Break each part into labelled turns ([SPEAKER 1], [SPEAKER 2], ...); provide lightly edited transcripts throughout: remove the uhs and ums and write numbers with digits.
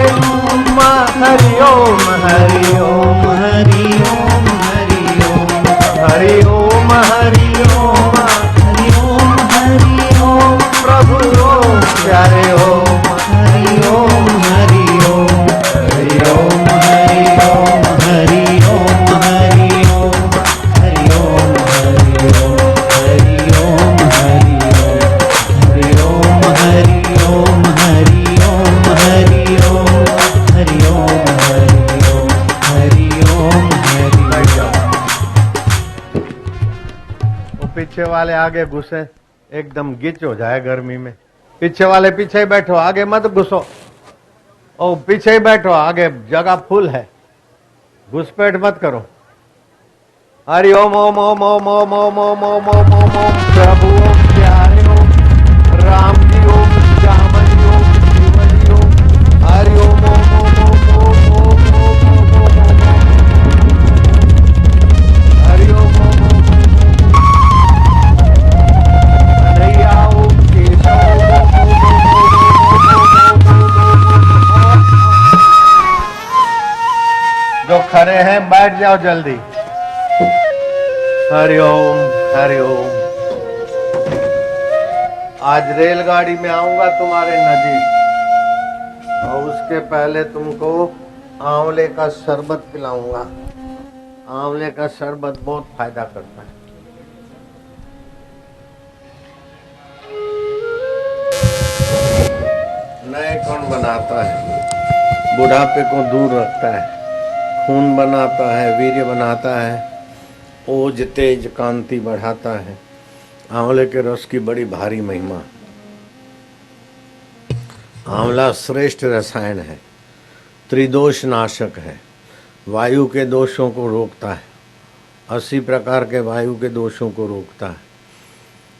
[SPEAKER 1] ओम हरि ओम हरि ओम हरि ओम हरि ओम हरि ओम हरि ओम हरि ओम हरि ओम प्रभु ओम प्यारे ओम हरि ओम हरि ओम हरि ओम हरि ओम हरि ओम हरि ओम हरि ओम हरि ओम हरि ओम हरि ओम हरि ओम हरि ओम हरि ओम हरि ओम हरि ओम हरि ओम। वो पीछे वाले आगे घुसे, एकदम गिच हो जाए गर्मी में। पीछे वाले पीछे ही बैठो, आगे मत घुसो। ओ पीछे ही बैठो, आगे जगह फुल है, घुसपैठ मत करो। हरि ओम ओम ओम ओम ओम ओम ओम ओम ओम ओम ओम प्रभु ओम प्यारे ओम राम जी ओम श्याम जी ओम शिव जी ओम हरि ओम ओम ओम ओम ओम ओम ओम ओम हरि ओम ओम ओम कन्हैया ओम केशव ओम ओम ओम। जो खड़े हैं बैठ जाओ जल्दी। हरि ओम हरि ओम। आज रेलगाड़ी में आऊंगा तुम्हारे नजीक, और उसके पहले तुमको आंवले का शरबत पिलाऊंगा। आंवले का शरबत बहुत फायदा करता है। नए कौन बनाता है, बुढ़ापे को दूर रखता है, खून बनाता है, वीर्य बनाता है, ओज तेज कांति बढ़ाता है। आंवले के रस की बड़ी भारी महिमा। आंवला श्रेष्ठ रसायन है, त्रिदोष नाशक है, वायु के दोषों को रोकता है। 80 प्रकार के वायु के दोषों को रोकता है।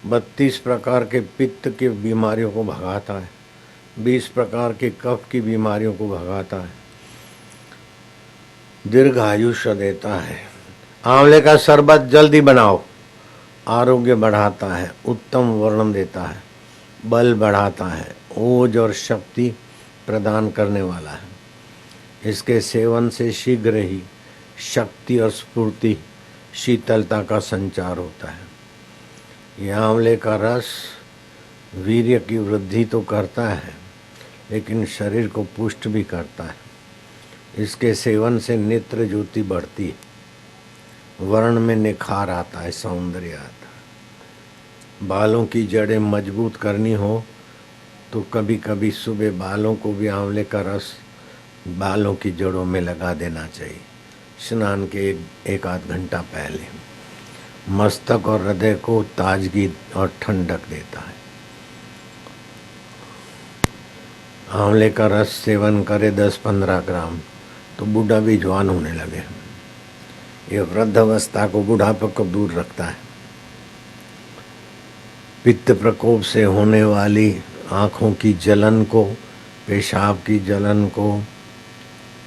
[SPEAKER 1] 32 प्रकार के पित्त की बीमारियों को भगाता है। 20 प्रकार के कफ की बीमारियों को भगाता है। दीर्घ आयुष्य देता है। आंवले का शरबत जल्दी बनाओ। आरोग्य बढ़ाता है, उत्तम वर्ण देता है, बल बढ़ाता है, ओज और शक्ति प्रदान करने वाला है। इसके सेवन से शीघ्र ही शक्ति और स्फूर्ति, शीतलता का संचार होता है। यह आंवले का रस वीर्य की वृद्धि तो करता है, लेकिन शरीर को पुष्ट भी करता है। इसके सेवन से नेत्र ज्योति बढ़ती है, वर्ण में निखार आता है, सौंदर्य आता है। बालों की जड़ें मजबूत करनी हो तो कभी कभी सुबह बालों को भी आंवले का रस बालों की जड़ों में लगा देना चाहिए, स्नान के एक आध घंटा पहले। मस्तक और हृदय को ताजगी और ठंडक देता है। आंवले का रस सेवन करे 10-15 ग्राम तो बूढ़ा भी जवान होने लगे। ये वृद्धावस्था को, बुढ़ापे को दूर रखता है। पित्त प्रकोप से होने वाली आँखों की जलन को, पेशाब की जलन को,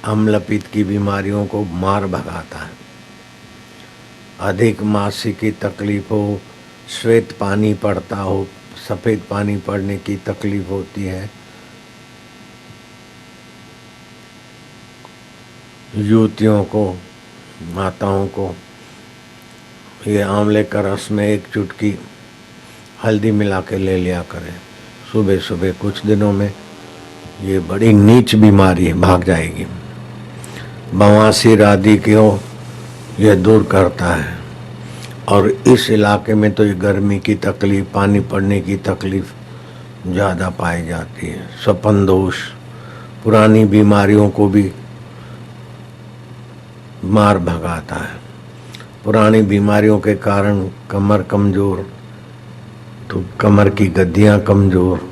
[SPEAKER 1] अम्लपित्त की बीमारियों को मार भगाता है। अधिक मासिक की तकलीफ हो, श्वेत पानी पड़ता हो, सफ़ेद पानी पड़ने की तकलीफ होती है, युवतियों को, माताओं को, ये आंवले का रस में एक चुटकी हल्दी मिला के ले लिया करें सुबह सुबह। कुछ दिनों में ये बड़ी नीच बीमारी है, भाग जाएगी। बवासीर आदि को यह दूर करता है। और इस इलाके में तो ये गर्मी की तकलीफ, पानी पड़ने की तकलीफ ज़्यादा पाई जाती है। स्वपन दोष, पुरानी बीमारियों को भी मार भगाता है। पुरानी बीमारियों के कारण कमर कमज़ोर, तो कमर की गद्दियाँ कमज़ोर,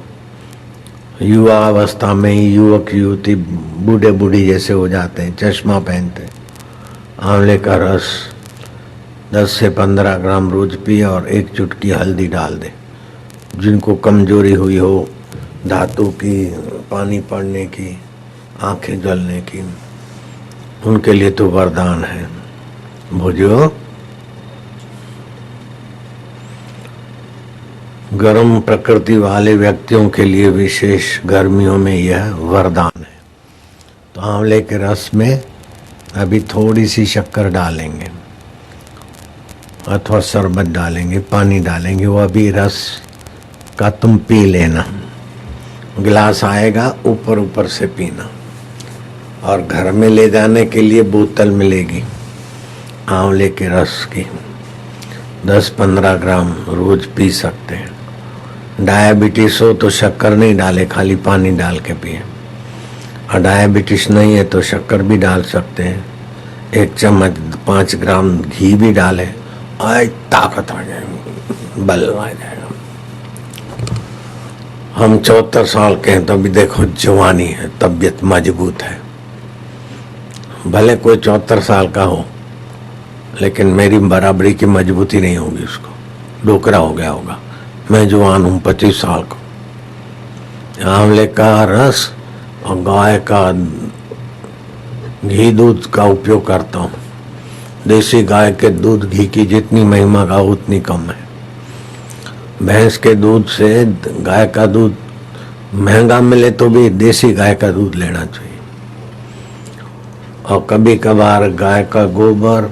[SPEAKER 1] युवा अवस्था में ही युवक युवती बूढ़े बूढ़ी जैसे हो जाते हैं, चश्मा पहनते। आंवले का रस 10 से 15 ग्राम रोज पिए और एक चुटकी हल्दी डाल दे। जिनको कमजोरी हुई हो, धातु की, पानी पड़ने की, आंखें जलने की, उनके लिए तो वरदान है। भोजो गर्म प्रकृति वाले व्यक्तियों के लिए विशेष गर्मियों में यह वरदान है। तो आंवले के रस में अभी थोड़ी सी शक्कर डालेंगे अथवा शरबत डालेंगे, पानी डालेंगे, वो अभी रस का तुम पी लेना। गिलास आएगा, ऊपर ऊपर से पीना। और घर में ले जाने के लिए बोतल मिलेगी आंवले के रस की, 10-15 ग्राम रोज पी सकते हैं। डायबिटीज हो तो शक्कर नहीं डाले, खाली पानी डाल के पिए। और डायबिटीज नहीं है तो शक्कर भी डाल सकते हैं। 1 चम्मच 5 ग्राम घी भी डाले, आए ताकत आ जाएगी, बल आ जाएगा। हम 74 साल के हैं तो अभी देखो जवानी है, तबीयत मजबूत है। भले कोई 74 साल का हो लेकिन मेरी बराबरी की मजबूती नहीं होगी, उसको डोकरा हो गया होगा। मैं जवान हूँ, 25 साल का। आंवले का रस और गाय का घी दूध का उपयोग करता हूँ। देसी गाय के दूध घी की जितनी महिमा का उतनी कम है। भैंस के दूध से गाय का दूध महंगा मिले तो भी देसी गाय का दूध लेना चाहिए। और कभी कभार गाय का गोबर,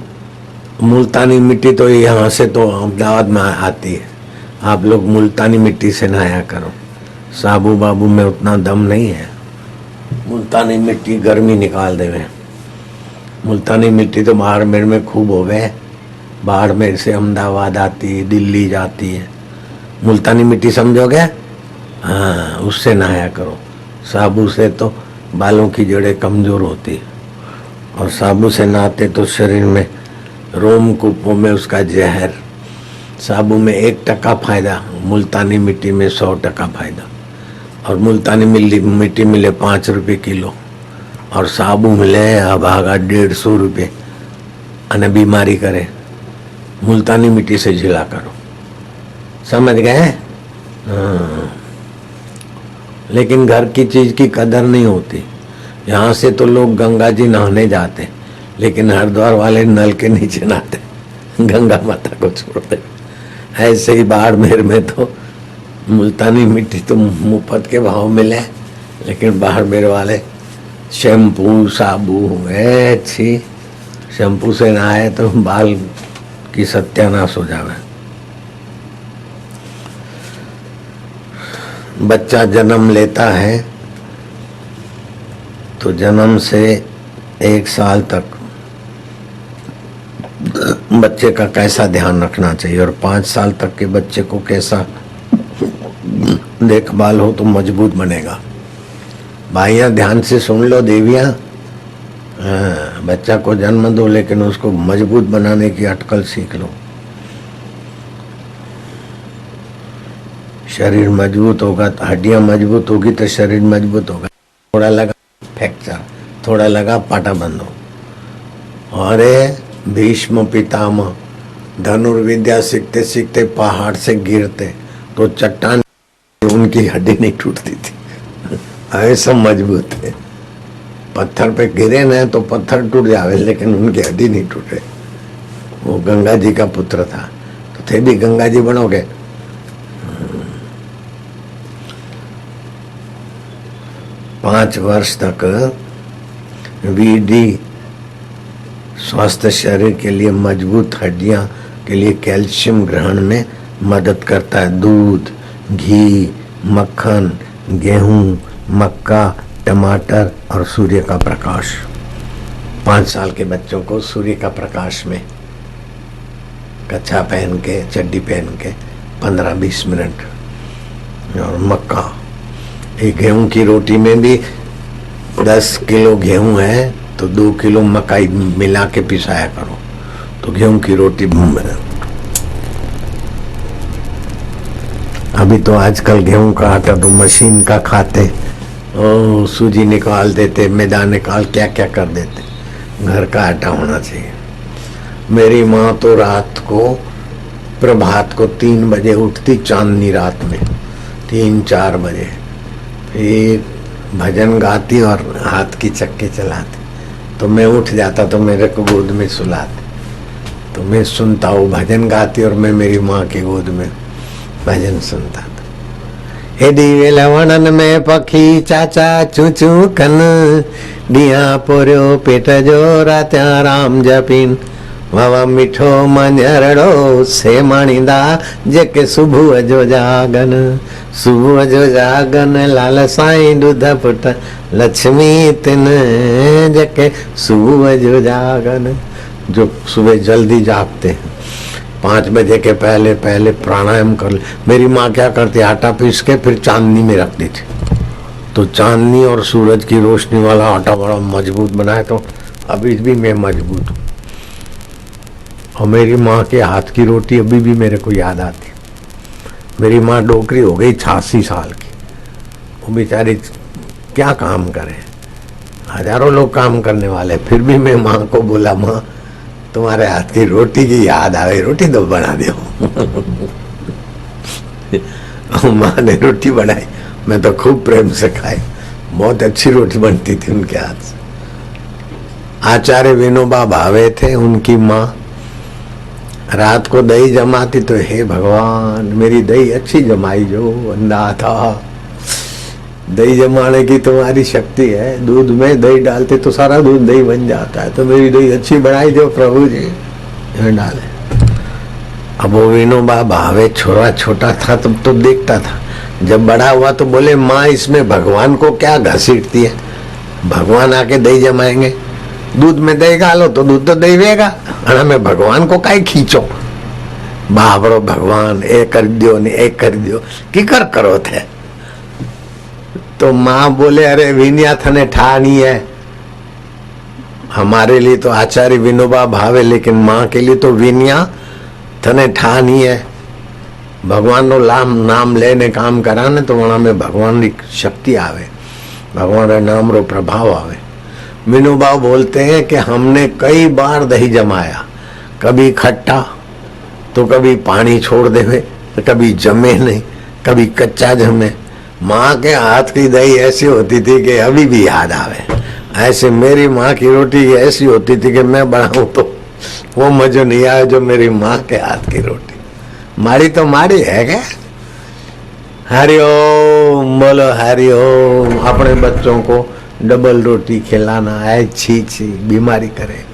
[SPEAKER 1] मुल्तानी मिट्टी तो यहाँ से तो अहमदाबाद में आती है, आप लोग मुल्तानी मिट्टी से नहाया करो। साबू बाबू में उतना दम नहीं है, मुल्तानी मिट्टी गर्मी निकाल देवे। मुल्तानी मिट्टी तो बाड़मेर में खूब हो गए, बाड़मेर से अहमदाबाद आती है, दिल्ली जाती है। मुल्तानी मिट्टी समझोगे? हाँ, उससे नहाया करो। साबू से तो बालों की जड़ें कमजोर होती है, और साबू से नहाते तो शरीर में रोम कूपों में उसका जहर। साबू में 1% फायदा, मुल्तानी मिट्टी में 100% फायदा। और मुल्तानी मिट्टी मिले 5 रुपये किलो, और साबू मिले अभागा 150 रुपये। अने बीमारी करे, मुल्तानी मिट्टी से झिला करो, समझ गए? हाँ। लेकिन घर की चीज की कदर नहीं होती। यहाँ से तो लोग गंगा जी नहाने जाते, लेकिन हरिद्वार वाले नल के नीचे नहाते, गंगा माता को छोड़ते। ऐसे ही बाड़मेर में तो मुल्तानी मिट्टी तो मुफ्त के भाव मिले, लेकिन बाड़मेर वाले शैम्पू साबू अच्छी, शैम्पू से नहाए तो बाल की सत्यानाश हो जावे। बच्चा जन्म लेता है तो जन्म से 1 साल तक बच्चे का कैसा ध्यान रखना चाहिए, और 5 साल तक के बच्चे को कैसा देखभाल हो तो मजबूत बनेगा। भाइयां ध्यान से सुन लो, देवियां, बच्चा को जन्म दो लेकिन उसको मजबूत बनाने की अटकल सीख लो। शरीर मजबूत होगा तो हड्डियां मजबूत होगी तो शरीर मजबूत होगा। थोड़ा लगा फ्रैक्चर, थोड़ा लगा पाटा बंद हो। अरे भीष्म पितामह धनुर्विद्या सीखते सीखते पहाड़ से गिरते तो चट्टान, उनकी हड्डी नहीं टूटती थी, ऐसा मजबूत है। पत्थर पे गिरे ना तो पत्थर टूट जावे, लेकिन उनकी हड्डी नहीं टूटे। वो गंगा जी का पुत्र था, तो थे भी गंगा जी बनोगे। 5 वर्ष तक वीडी स्वस्थ शरीर के लिए, मजबूत हड्डियां के लिए कैल्शियम ग्रहण में मदद करता है। दूध, घी, मक्खन, गेहूं, मक्का, टमाटर और सूर्य का प्रकाश। 5 साल के बच्चों को सूर्य का प्रकाश में कच्छा पहन के, चड्डी पहन के 15-20 मिनट, और मक्का। एक गेहूं की रोटी में भी 10 किलो गेहूं है तो 2 किलो मकाई मिला के पिसाया करो, तो गेहूं की रोटी। अभी तो आजकल गेहूं का आटा तो मशीन का खाते, ओ सूजी निकाल देते, मैदा निकाल क्या क्या कर देते। घर का आटा होना चाहिए। मेरी माँ तो रात को, प्रभात को 3 बजे उठती, चांदनी रात में 3-4 बजे, फिर भजन गाती और हाथ की चक्के चलाती। तो मैं उठ जाता तो मेरे को गोद में सुलाते, तो मैं सुनता हूँ भजन गाती और मैं मेरी माँ की गोद में भजन सुनता था। हेडी वेलवणन में पखी चाचा चू चू कन दिया पोरियो पेट जो रात्या राम जपीन वावा मीठो मंजरड़ो से माणींदा जेके सुबह जो जागन सुबह जो जागन लाल साईं दूध पुट लक्ष्मी तिन जेके सुबह जो जागन। जो सुबह जल्दी जागते हैं 5 बजे के पहले पहले प्राणायाम कर ले। मेरी माँ क्या करती, आटा पीस के फिर चांदनी में रख देती, तो चांदनी और सूरज की रोशनी वाला आटा बड़ा मजबूत बनाए, तो अभी भी मैं मजबूत हूँ। और मेरी माँ के हाथ की रोटी अभी भी मेरे को याद आती। मेरी माँ डोकरी हो गई 86 साल की, वो बेचारी क्या काम करे, हजारों लोग काम करने वाले, फिर भी मैं माँ को बोला, माँ तुम्हारे हाथ की रोटी की याद आ गई, रोटी तो बना दो। माँ ने रोटी बनाई, मैं तो खूब प्रेम से खाई, बहुत अच्छी रोटी बनती थी उनके हाथ से। आचार्य विनोबा भावे थे, उनकी माँ रात को दही जमाती तो हे भगवान मेरी दही अच्छी जमाई जो अंधा था। दही जमाने की तुम्हारी शक्ति है, दूध में दही डालते तो सारा दूध दही बन जाता है, तो मेरी दही अच्छी बनाई जो प्रभु जी डाले। अब वो विनोबा भावे छोरा छोटा था तब तो देखता था, जब बड़ा हुआ तो बोले माँ इसमें भगवान को क्या घसीटती है, भगवान आके दही जमाएंगे, दूध में दही डालो तो दूध तो दही वेगा, हमें भगवान को काई खींचो, बाबरो भगवान ए कर दियो ने ए कर दियो की कर करो थे। तो माँ बोले अरे विनिया थने ठानी है, हमारे लिए तो आचार्य विनोबा भावे, लेकिन माँ के लिए तो विनिया थने ठानी है। भगवान नो नाम लेने काम कराने तो वहां में भगवान की शक्ति आवे, भगवान रे नाम रो प्रभाव आवे। विनोबा बोलते हैं कि हमने कई बार दही जमाया, कभी खट्टा तो कभी पानी छोड़ देवे, तो कभी जमे नहीं, कभी कच्चा जमे। माँ के हाथ की दही ऐसी होती थी कि अभी भी याद आवे। ऐसे मेरी माँ की रोटी ऐसी होती थी कि मैं बनाऊं तो वो मजा नहीं आया जो मेरी माँ के हाथ की रोटी। माड़ी तो माड़ी है क्या। हरिओम बोलो हरिओम। अपने बच्चों को डबल रोटी खिलाना है छी छी, बीमारी करे।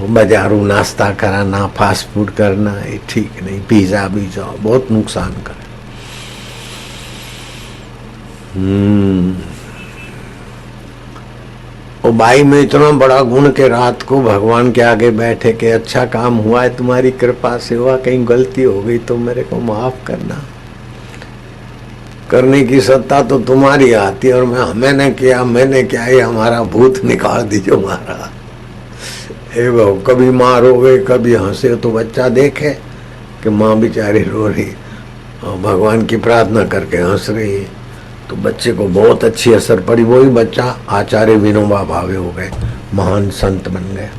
[SPEAKER 1] बाजारू नाश्ता कराना, फास्ट फूड करना ये ठीक नहीं, पिज्जा बीजा बहुत नुकसान करे। ओ भाई में इतना बड़ा गुण के रात को भगवान के आगे बैठे के अच्छा काम हुआ है तुम्हारी कृपा से, हुआ कहीं गलती हो गई तो मेरे को माफ करना। करने की सत्ता तो तुम्हारी आती और मैंने किया ये हमारा भूत निकाल दीजिए हमारा। हे बहु कभी माँ रोवे कभी हंसे तो बच्चा देखे कि माँ बेचारी रो रही और भगवान की प्रार्थना करके हंस रही है, तो बच्चे को बहुत अच्छी असर पड़ी। वही बच्चा आचार्य विनोबा भावे हो गए, महान संत बन गए।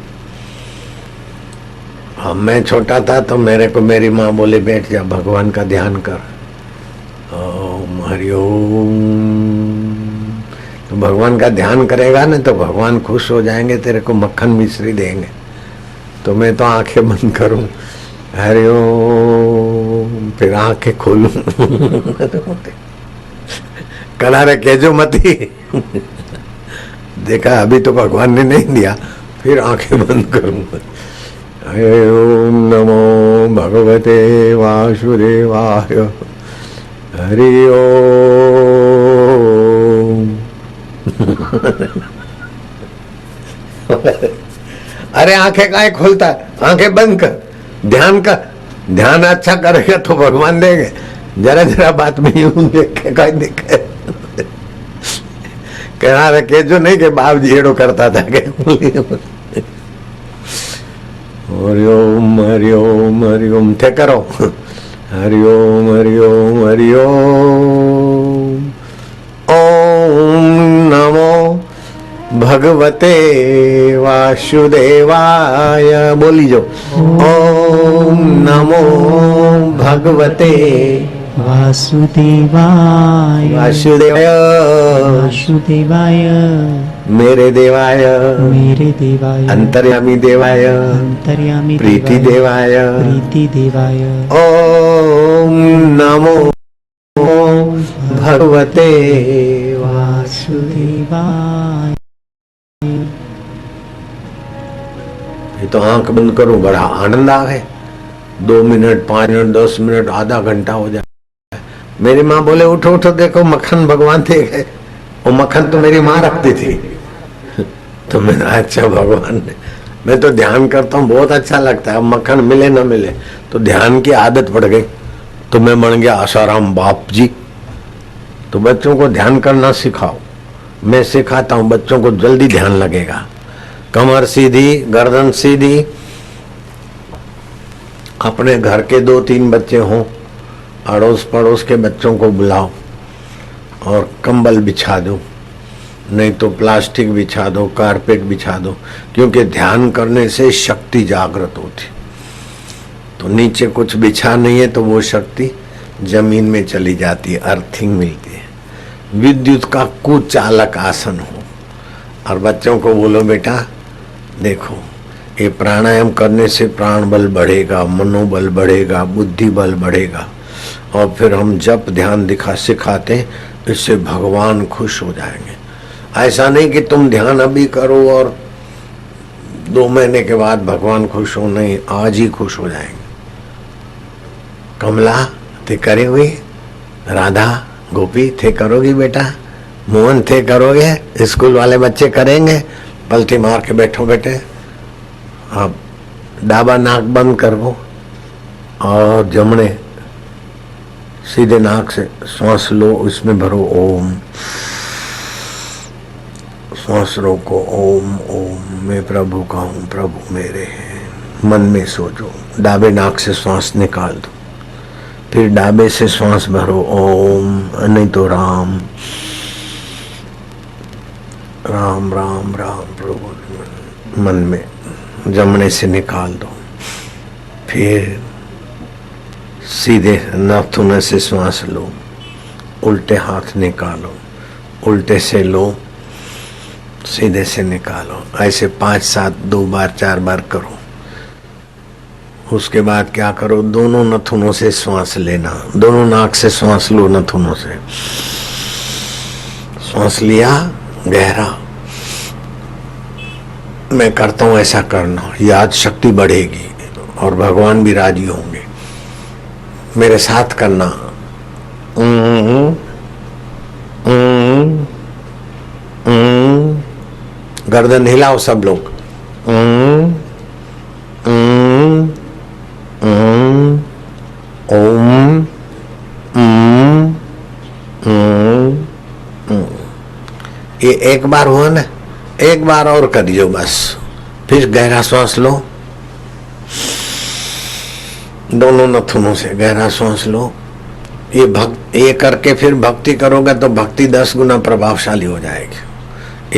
[SPEAKER 1] अब मैं छोटा था तो मेरे को मेरी माँ बोले बैठ जा भगवान का ध्यान कर, ओम हरिओम। तो भगवान का ध्यान करेगा ना तो भगवान खुश हो जाएंगे, तेरे को मक्खन मिश्री देंगे। तो मैं तो आंखें बंद करूं हरिओम, फिर आंखें खोलूं कनारे केजो मती देखा अभी तो भगवान ने नहीं दिया, फिर आंखें बंद करूंगा। ओम नमो भगवते वासुदेवाय हरि ओम। अरे आंखें काहे खोलता है, आंखें बंद कर, ध्यान कर। ध्यान अच्छा करेगा तो भगवान देंगे। जरा जरा बात में यूं देखे कहीं देखे कहना रखे जो नहीं के बाप जी एड़ो करता था के हरिओम हरिओम हरिओम थे करो हरिओम हरिओम हरिओम। ओम नमो भगवते वासुदेवाय बोली जो ओम नमो भगवते
[SPEAKER 2] वासुदेवाय
[SPEAKER 1] वासुदेवाय
[SPEAKER 2] वासुदेवाय
[SPEAKER 1] मेरे देवाय अंतर्यामी देवाय
[SPEAKER 2] अंतर्यामी
[SPEAKER 1] प्रीति देवाय
[SPEAKER 2] प्रीति देवाय।
[SPEAKER 1] ओम नमो भगवते
[SPEAKER 2] वासुदेवाय।
[SPEAKER 1] ये तो आंख बंद करो बड़ा आनंद आवे। 2 मिनट 5 मिनट 10 मिनट आधा घंटा हो जाए। मेरी माँ बोले उठो उठो देखो मक्खन भगवान दे गए। वो मक्खन तो मेरी माँ रखती थी। तो मैंने अच्छा भगवान ने, मैं तो ध्यान करता हूँ बहुत अच्छा लगता है। अब मक्खन मिले ना मिले तो ध्यान की आदत पड़ गई तो मैं बन गया आसाराम बाप जी। तो बच्चों को ध्यान करना सिखाओ। मैं सिखाता हूँ बच्चों को, जल्दी ध्यान लगेगा। कमर सीधी, गर्दन सीधी। अपने घर के 2-3 बच्चे हों, अड़ोस पड़ोस के बच्चों को बुलाओ और कंबल बिछा दो, नहीं तो प्लास्टिक बिछा दो, कारपेट बिछा दो। क्योंकि ध्यान करने से शक्ति जागृत होती। तो नीचे कुछ बिछा नहीं है तो वो शक्ति जमीन में चली जाती है, अर्थिंग मिलती है। विद्युत का कुचालक आसन हो और बच्चों को बोलो बेटा देखो ये प्राणायाम करने से प्राण बल बढ़ेगा, मनोबल बढ़ेगा, बुद्धि बल बढ़ेगा। और फिर हम जप ध्यान सिखाते हैं, इससे भगवान खुश हो जाएंगे। ऐसा नहीं कि तुम ध्यान अभी करो और 2 महीने के बाद भगवान खुश हो, नहीं, आज ही खुश हो जाएंगे। कमला थे करे हुए, राधा गोपी थे करोगी बेटा, मोहन थे करोगे, स्कूल वाले बच्चे करेंगे। पलटी मार के बैठो बेटे। अब डाबा नाक बंद करो और जमने सीधे नाक से श्वास लो, उसमें भरो ओम, श्वास रोको ओम ओम। मैं प्रभु का हूँ, प्रभु मेरे हैं। मन में सोचो, डाबे नाक से श्वास निकाल दो, फिर डाबे से श्वास भरो ओम, नहीं तो राम राम राम राम प्रभु मन में जमने से निकाल दो। फिर सीधे नाथुने से श्वास लो, उल्टे हाथ निकालो, उल्टे से लो, सीधे से निकालो। ऐसे 5-7 2 बार 4 बार करो। उसके बाद क्या करो, दोनों नथुनों से श्वास लेना, दोनों नाक से श्वास लो, नथुनों से श्वास लिया गहरा। मैं करता हूं ऐसा करना, याद शक्ति बढ़ेगी और भगवान भी राजी होंगे। मेरे साथ करना। गर्दन हिलाओ सब लोग। ओम ये एक बार हुआ ना, एक बार और करियो बस। फिर गहरा श्वास लो, दोनों नथुनों से गहरा श्वास लो। ये करके फिर भक्ति करोगे तो भक्ति 10 गुना प्रभावशाली हो जाएगी।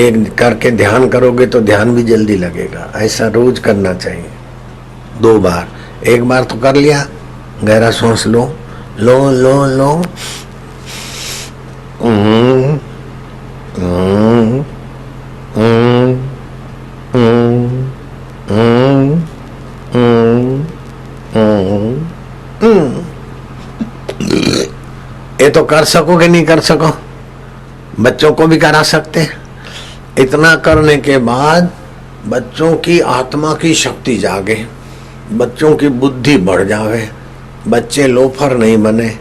[SPEAKER 1] एक करके ध्यान करोगे तो ध्यान भी जल्दी लगेगा। ऐसा रोज करना चाहिए 2 बार। एक बार तो कर लिया, गहरा श्वास लो लो लो लो। ये तो कर सकोगे, नहीं कर सको, बच्चों को भी करा सकते हैं। इतना करने के बाद बच्चों की आत्मा की शक्ति जागे, बच्चों की बुद्धि बढ़ जावे, बच्चे लोफर नहीं बने,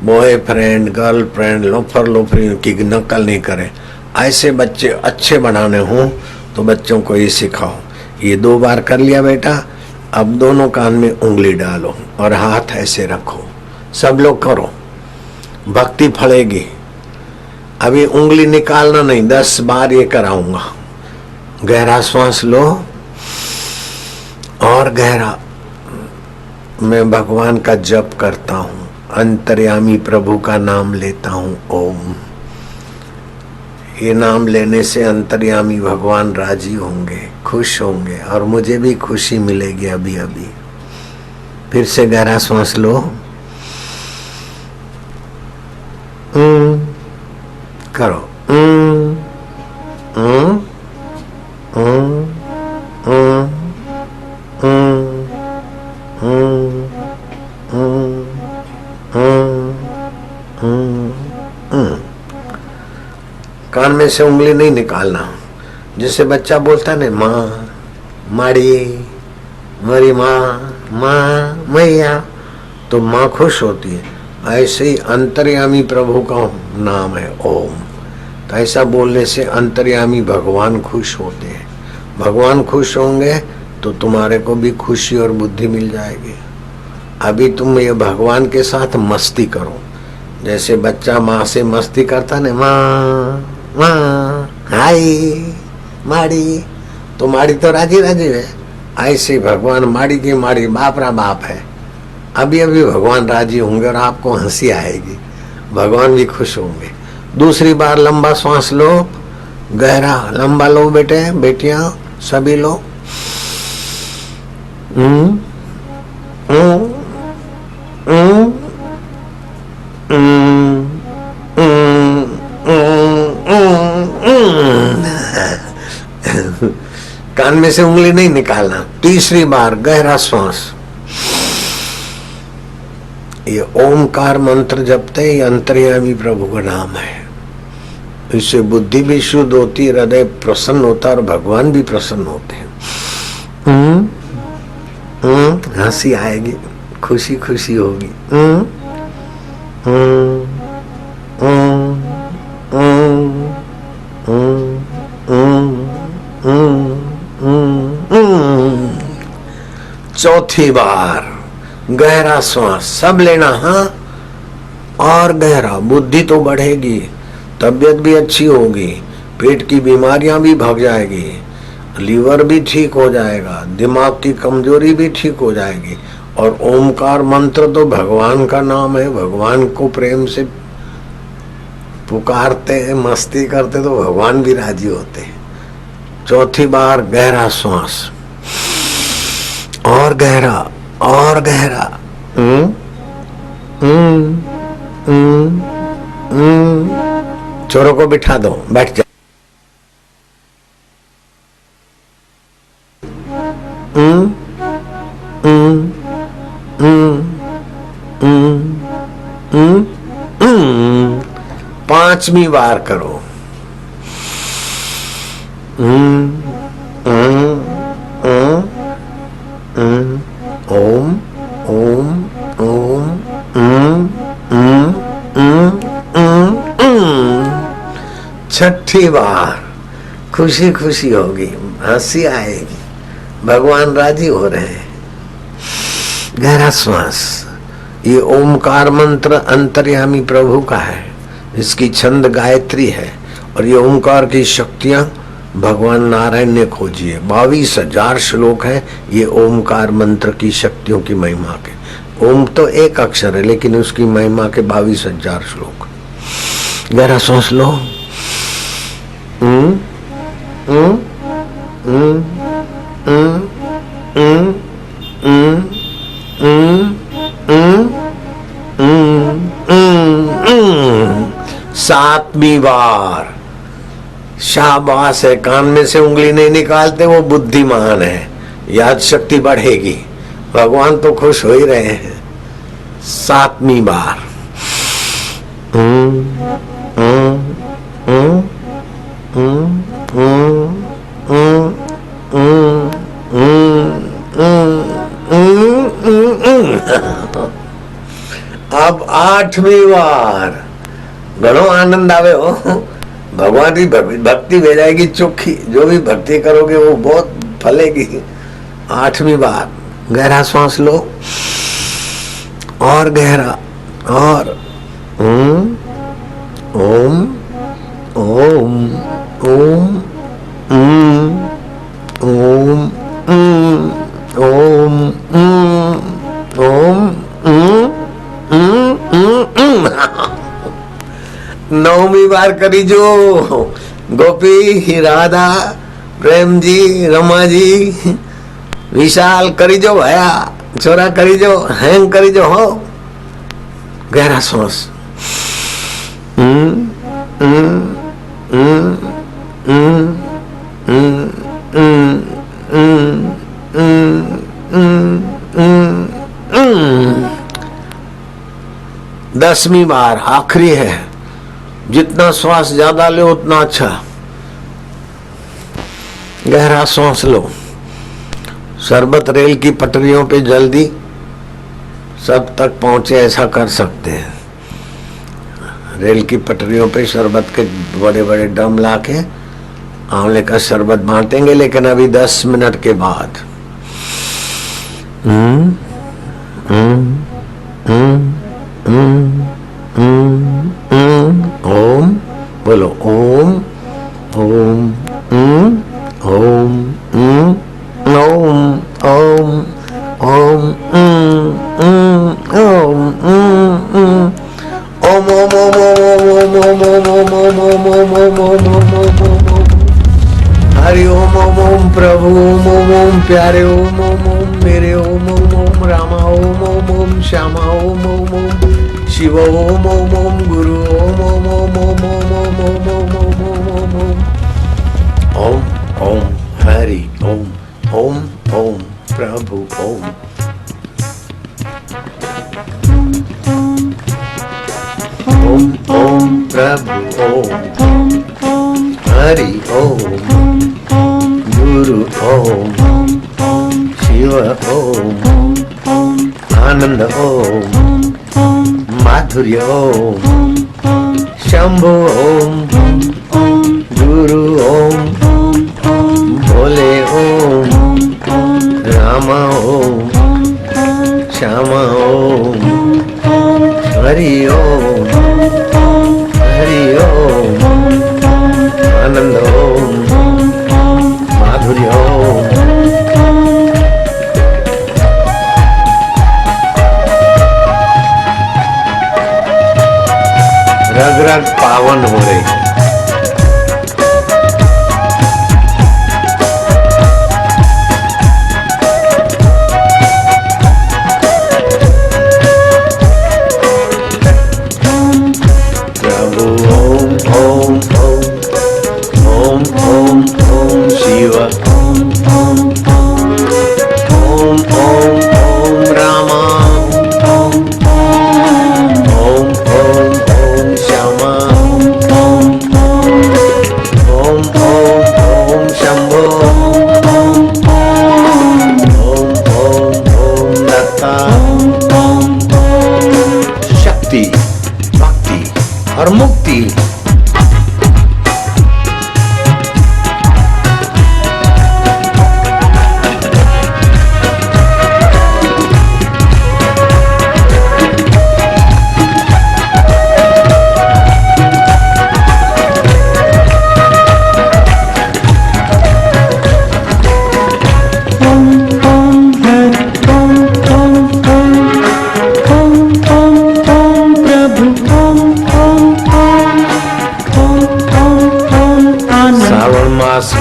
[SPEAKER 1] बॉयफ्रेंड गर्लफ्रेंड लोफर लोफरी की नकल नहीं करे। ऐसे बच्चे अच्छे बनाने हों तो बच्चों को ये सिखाओ। ये 2 बार कर लिया बेटा, अब दोनों कान में उंगली डालो और हाथ ऐसे रखो। सब लोग करो, भक्ति फलेगी। अभी उंगली निकालना नहीं, 10 बार ये कराऊंगा। गहरा श्वास लो और गहरा। मैं भगवान का जप करता हूँ, अंतर्यामी प्रभु का नाम लेता हूँ ओम। ये नाम लेने से अंतर्यामी भगवान राजी होंगे, खुश होंगे और मुझे भी खुशी मिलेगी। अभी अभी फिर से गहरा श्वास लो, करो कान में से उंगली नहीं निकालना। जैसे बच्चा बोलता है माँ, माड़ी, मेरी माँ, माँ, मैया, तो माँ खुश होती है। ऐसे ही अंतर्यामी प्रभु का नाम है ओम। तो ऐसा बोलने से अंतर्यामी भगवान खुश होते हैं। भगवान खुश होंगे तो तुम्हारे को भी खुशी और बुद्धि मिल जाएगी। अभी तुम ये भगवान के साथ मस्ती करो। जैसे बच्चा माँ से मस्ती करता है, माँ माँ हाय माड़ी, तो माड़ी तो राजी राजी है। ऐसे भगवान माड़ी की माड़ी, बाप रा बाप है। अभी अभी भगवान राजी होंगे और आपको हंसी आएगी, भगवान भी खुश होंगे। दूसरी बार लंबा श्वास लो, गहरा लंबा लो बेटे, बेटियां सभी लो। कान में से उंगली नहीं निकालना। तीसरी बार गहरा श्वास। ये ओमकार मंत्र जपते ही अंतर्यामी प्रभु का नाम है। इससे बुद्धि भी शुद्ध होती, हृदय प्रसन्न होता और भगवान भी प्रसन्न होते हैं। हंसी आएगी, खुशी खुशी होगी। चौथी बार गहरा श्वास सब लेना। हाँ, और गहरा। बुद्धि तो बढ़ेगी, तबीयत भी अच्छी होगी, पेट की बीमारियां भी भाग जाएगी, लीवर भी ठीक हो जाएगा, दिमाग की कमजोरी भी ठीक हो जाएगी। और ओमकार मंत्र तो भगवान का नाम है। भगवान को प्रेम से पुकारते हैं, मस्ती करते तो भगवान भी राजी होते हैं। चौथी बार गहरा श्वास, और गहरा और गहरा। चोरों को बिठा दो, बैठ जा। पांचवी बार करो। ओम ओम ओम छठी बार खुशी खुशी होगी, हंसी आएगी, भगवान राजी हो रहे हैं। गहरा श्वास। ये ओमकार मंत्र अंतर्यामी प्रभु का है। इसकी छंद गायत्री है और ये ओमकार की शक्तियां भगवान नारायण ने खोजी है। 22,000 श्लोक है ये ओमकार मंत्र की शक्तियों की महिमा के। ओम तो एक अक्षर है लेकिन उसकी महिमा के 22,000 श्लोक। गहरा सांस लो। सातवीं बार। शाबाश है। कान में से उंगली नहीं निकालते, वो बुद्धिमान है, याद शक्ति बढ़ेगी, भगवान तो खुश हो ही रहे हैं। सातवीं बार। अब आठवीं बार। घणो आनंद आवे हो, भगवान की भक्ति हो जाएगी चोखी। जो भी भक्ति करोगे वो बहुत फलेगी। आठवीं बार गहरा सांस लो, और गहरा, और ओम ओम ओम ओम ओम ओम नौवीं बार करी जो। गोपी, राधा, प्रेम जी, रमा जी, विशाल करी जो, भया छोरा करी जो, हैंग करी जो हो। गहरा सांस। दसवीं बार आखिरी है। जितना श्वास ज्यादा लो उतना अच्छा। गहरा सांस लो। शरबत रेल की पटरियों पे जल्दी सब तक पहुंचे ऐसा कर सकते हैं। रेल की पटरियों पे शरबत के बड़े बड़े ड्रम लाके आंवले का शरबत बांटेंगे, लेकिन अभी 10 मिनट के बाद। ओम बोलो, ओम ओम ओम ओम ओम ओम हरि ओम ओम ओम प्रभु ओम ओम ओम प्यारे ओम ओम ओम मेरे ओम ओम ओम रामा ओम ओम ओम श्यामा ओम ओम ओम शिव ओम ओम ओम गुरु ओम ओम ओम ओम ओम ओम ओम ओम ओम ओम ओम ओम हरि ओम ओम ओम प्रभु ओम ओम ओम प्रभु ओम हरि ओम गुरु ओम शिव ओम आनंद ओम माधुर्य ओम शंभु ओम गुरु ओम भोले ओम रामा ओम श्यामा ओम हरि ओम आनंद ओम माधुर्य ओम। रग रग पावन हो रही है। प्रभु ओम ओम ओम ओम ओम शिव ओम ओम ओम रामा ओम ओम ओम श्यामा ओम ओम ओम शंभो ओम ओम दत्ता। शक्ति, भक्ति और मुक्ति।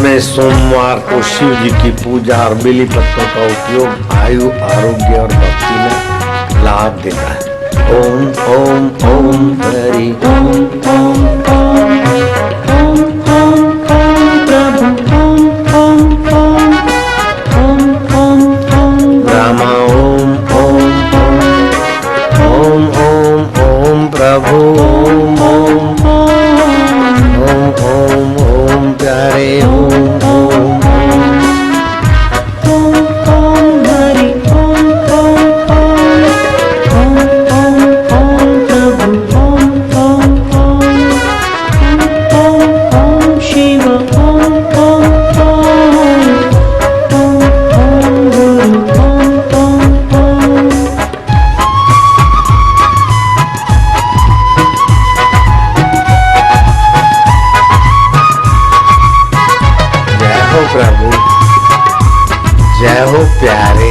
[SPEAKER 1] में सोमवार को शिव जी की पूजा और बेली पत्तों का उपयोग आयु, आरोग्य और भक्ति में लाभ देता है। ओम ओम ओम हरि ओम ओम रामा ओम ओम ओम ओम ओम प्रभु ओम ओम ओम ओम प्यारे ओम प्रभु, जय हो प्यारे।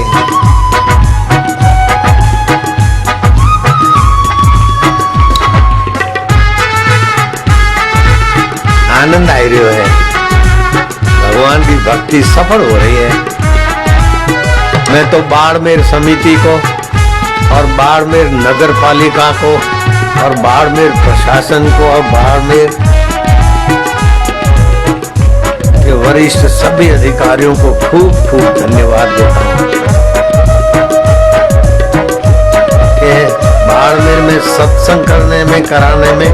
[SPEAKER 1] आनंद आई रही है, भगवान की भक्ति सफल हो रही है। मैं तो बाड़मेर समिति को और बाड़मेर नगर पालिका को और बाड़मेर प्रशासन को और बाड़मेर के वरिष्ठ सभी अधिकारियों को खूब खूब धन्यवाद देता हूँ कि बाड़मेर में सत्संग करने में कराने में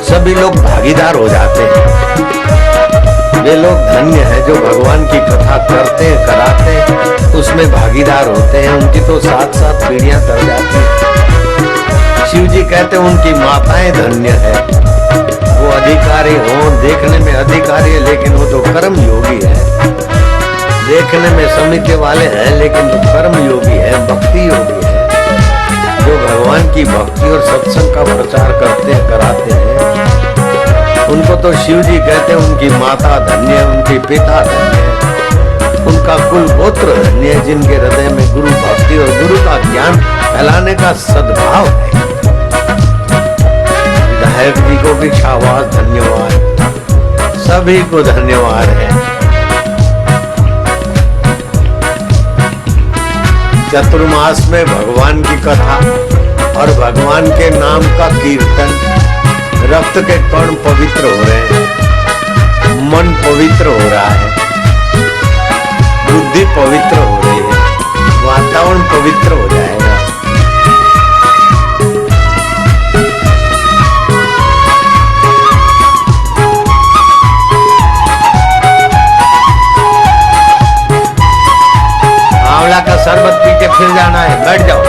[SPEAKER 1] सभी लोग भागीदार हो जाते हैं। वे लोग धन्य है जो भगवान की कथा करते हैं, कराते हैं, उसमें भागीदार होते हैं। उनकी तो साथ साथ पीढ़ियां तर जाती हैं। शिव जी कहते हैं उनकी माताएं धन्य है। वो अधिकारी हो, देखने में अधिकारी है लेकिन वो तो कर्म योगी है। देखने में समिति वाले हैं लेकिन वो कर्म योगी है, भक्ति योगी है, जो भगवान की भक्ति और सत्संग का प्रचार करते हैं, कराते हैं। उनको तो शिव जी कहते हैं उनकी माता धन्य है, उनके पिता धन्य है, उनका कुल गोत्र धन्य है, जिनके हृदय में गुरु भक्ति और गुरु का ज्ञान फैलाने का सद्भाव है। विधायक जी को भी शाबाश, धन्यवाद, सभी को धन्यवाद है। चतुर्मास में भगवान की कथा और भगवान के नाम का कीर्तन, रक्त के कण पवित्र हो रहे हैं, मन पवित्र हो रहा है, बुद्धि पवित्र हो रही है, वातावरण पवित्र हो जाएगा। आंवला का शरबत पी के फिर जाना है, बैठ जाओ।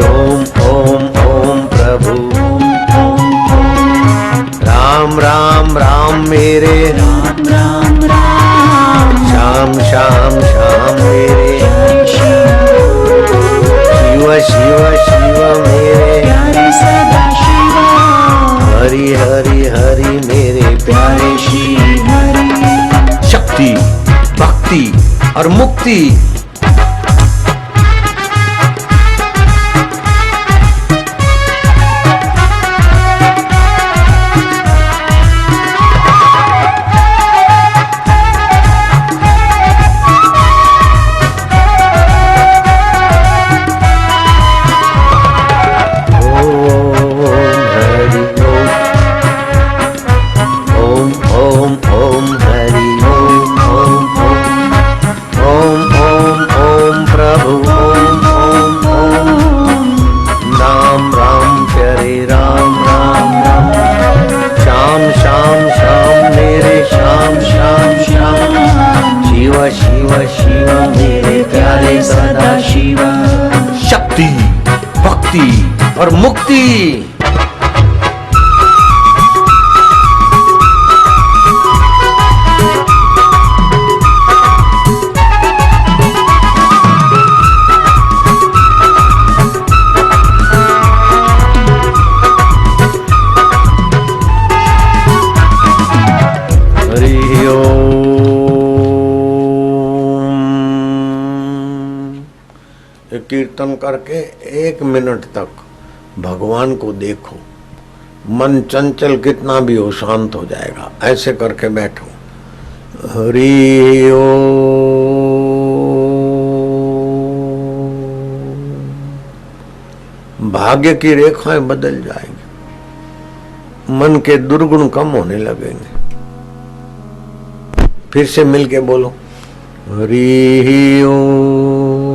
[SPEAKER 1] ओम ओम ओम प्रभु, राम राम राम मेरे,
[SPEAKER 2] राम राम राम,
[SPEAKER 1] श्याम श्याम श्याम मेरे, शिव शिव शिव मेरे,
[SPEAKER 2] प्यारे सदा शिवा,
[SPEAKER 1] हरि हरि हरि मेरे प्यारे
[SPEAKER 2] श्री हरि।
[SPEAKER 1] शक्ति, भक्ति और मुक्ति। शिव शिव मेरे प्यारे सदा शिव। शक्ति, भक्ति और मुक्ति। कीर्तन करके 1 मिनट तक भगवान को देखो, मन चंचल कितना भी हो शांत हो जाएगा। ऐसे करके बैठो। हरि ओम। भाग्य की रेखाएं बदल जाएंगी, मन के दुर्गुण कम होने लगेंगे। फिर से मिलके बोलो हरि ओम।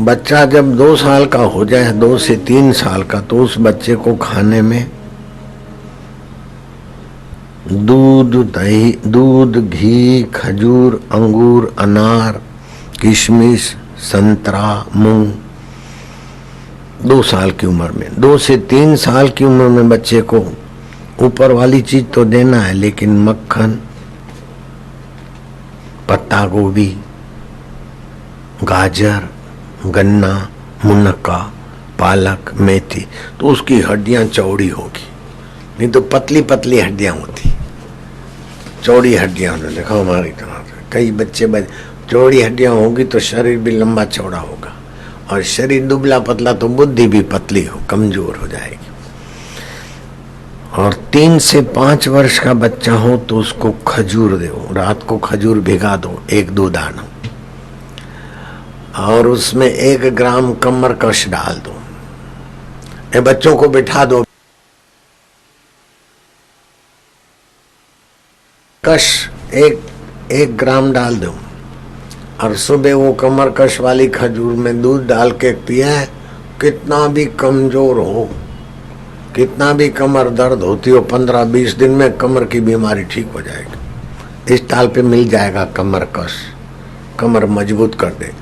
[SPEAKER 1] बच्चा जब 2 साल का हो जाए, 2 से 3 साल का, तो उस बच्चे को खाने में दूध, दही, दूध, घी, खजूर, अंगूर, अनार, किशमिश, संतरा, मूंग 2 साल की उम्र में। 2 से 3 साल की उम्र में बच्चे को ऊपर वाली चीज तो देना है, लेकिन मक्खन, पत्ता गोभी, गाजर, गन्ना, मुनक्का, पालक, मेथी, तो उसकी हड्डियां चौड़ी होगी। नहीं तो पतली पतली हड्डियां होती, चौड़ी हड्डियां होने देखो हमारी तरह। कई बच्चे चौड़ी हड्डियां होगी तो शरीर भी लंबा चौड़ा होगा, और शरीर दुबला पतला तो बुद्धि भी पतली हो, कमजोर हो जाएगी। और 3 से 5 वर्ष का बच्चा हो तो उसको खजूर दो, रात को खजूर भिगा दो 1-2 दाना। और उसमें 1 ग्राम कमर कश डाल दो। ये बच्चों को बिठा दो, कश एक ग्राम डाल दो और सुबह वो कमर कश वाली खजूर में दूध डाल के पिया। कितना भी कमजोर हो, कितना भी कमर दर्द होती हो, 15-20 दिन में कमर की बीमारी ठीक हो जाएगी। इस टाल पे मिल जाएगा कमर कश, कमर मजबूत कर दे।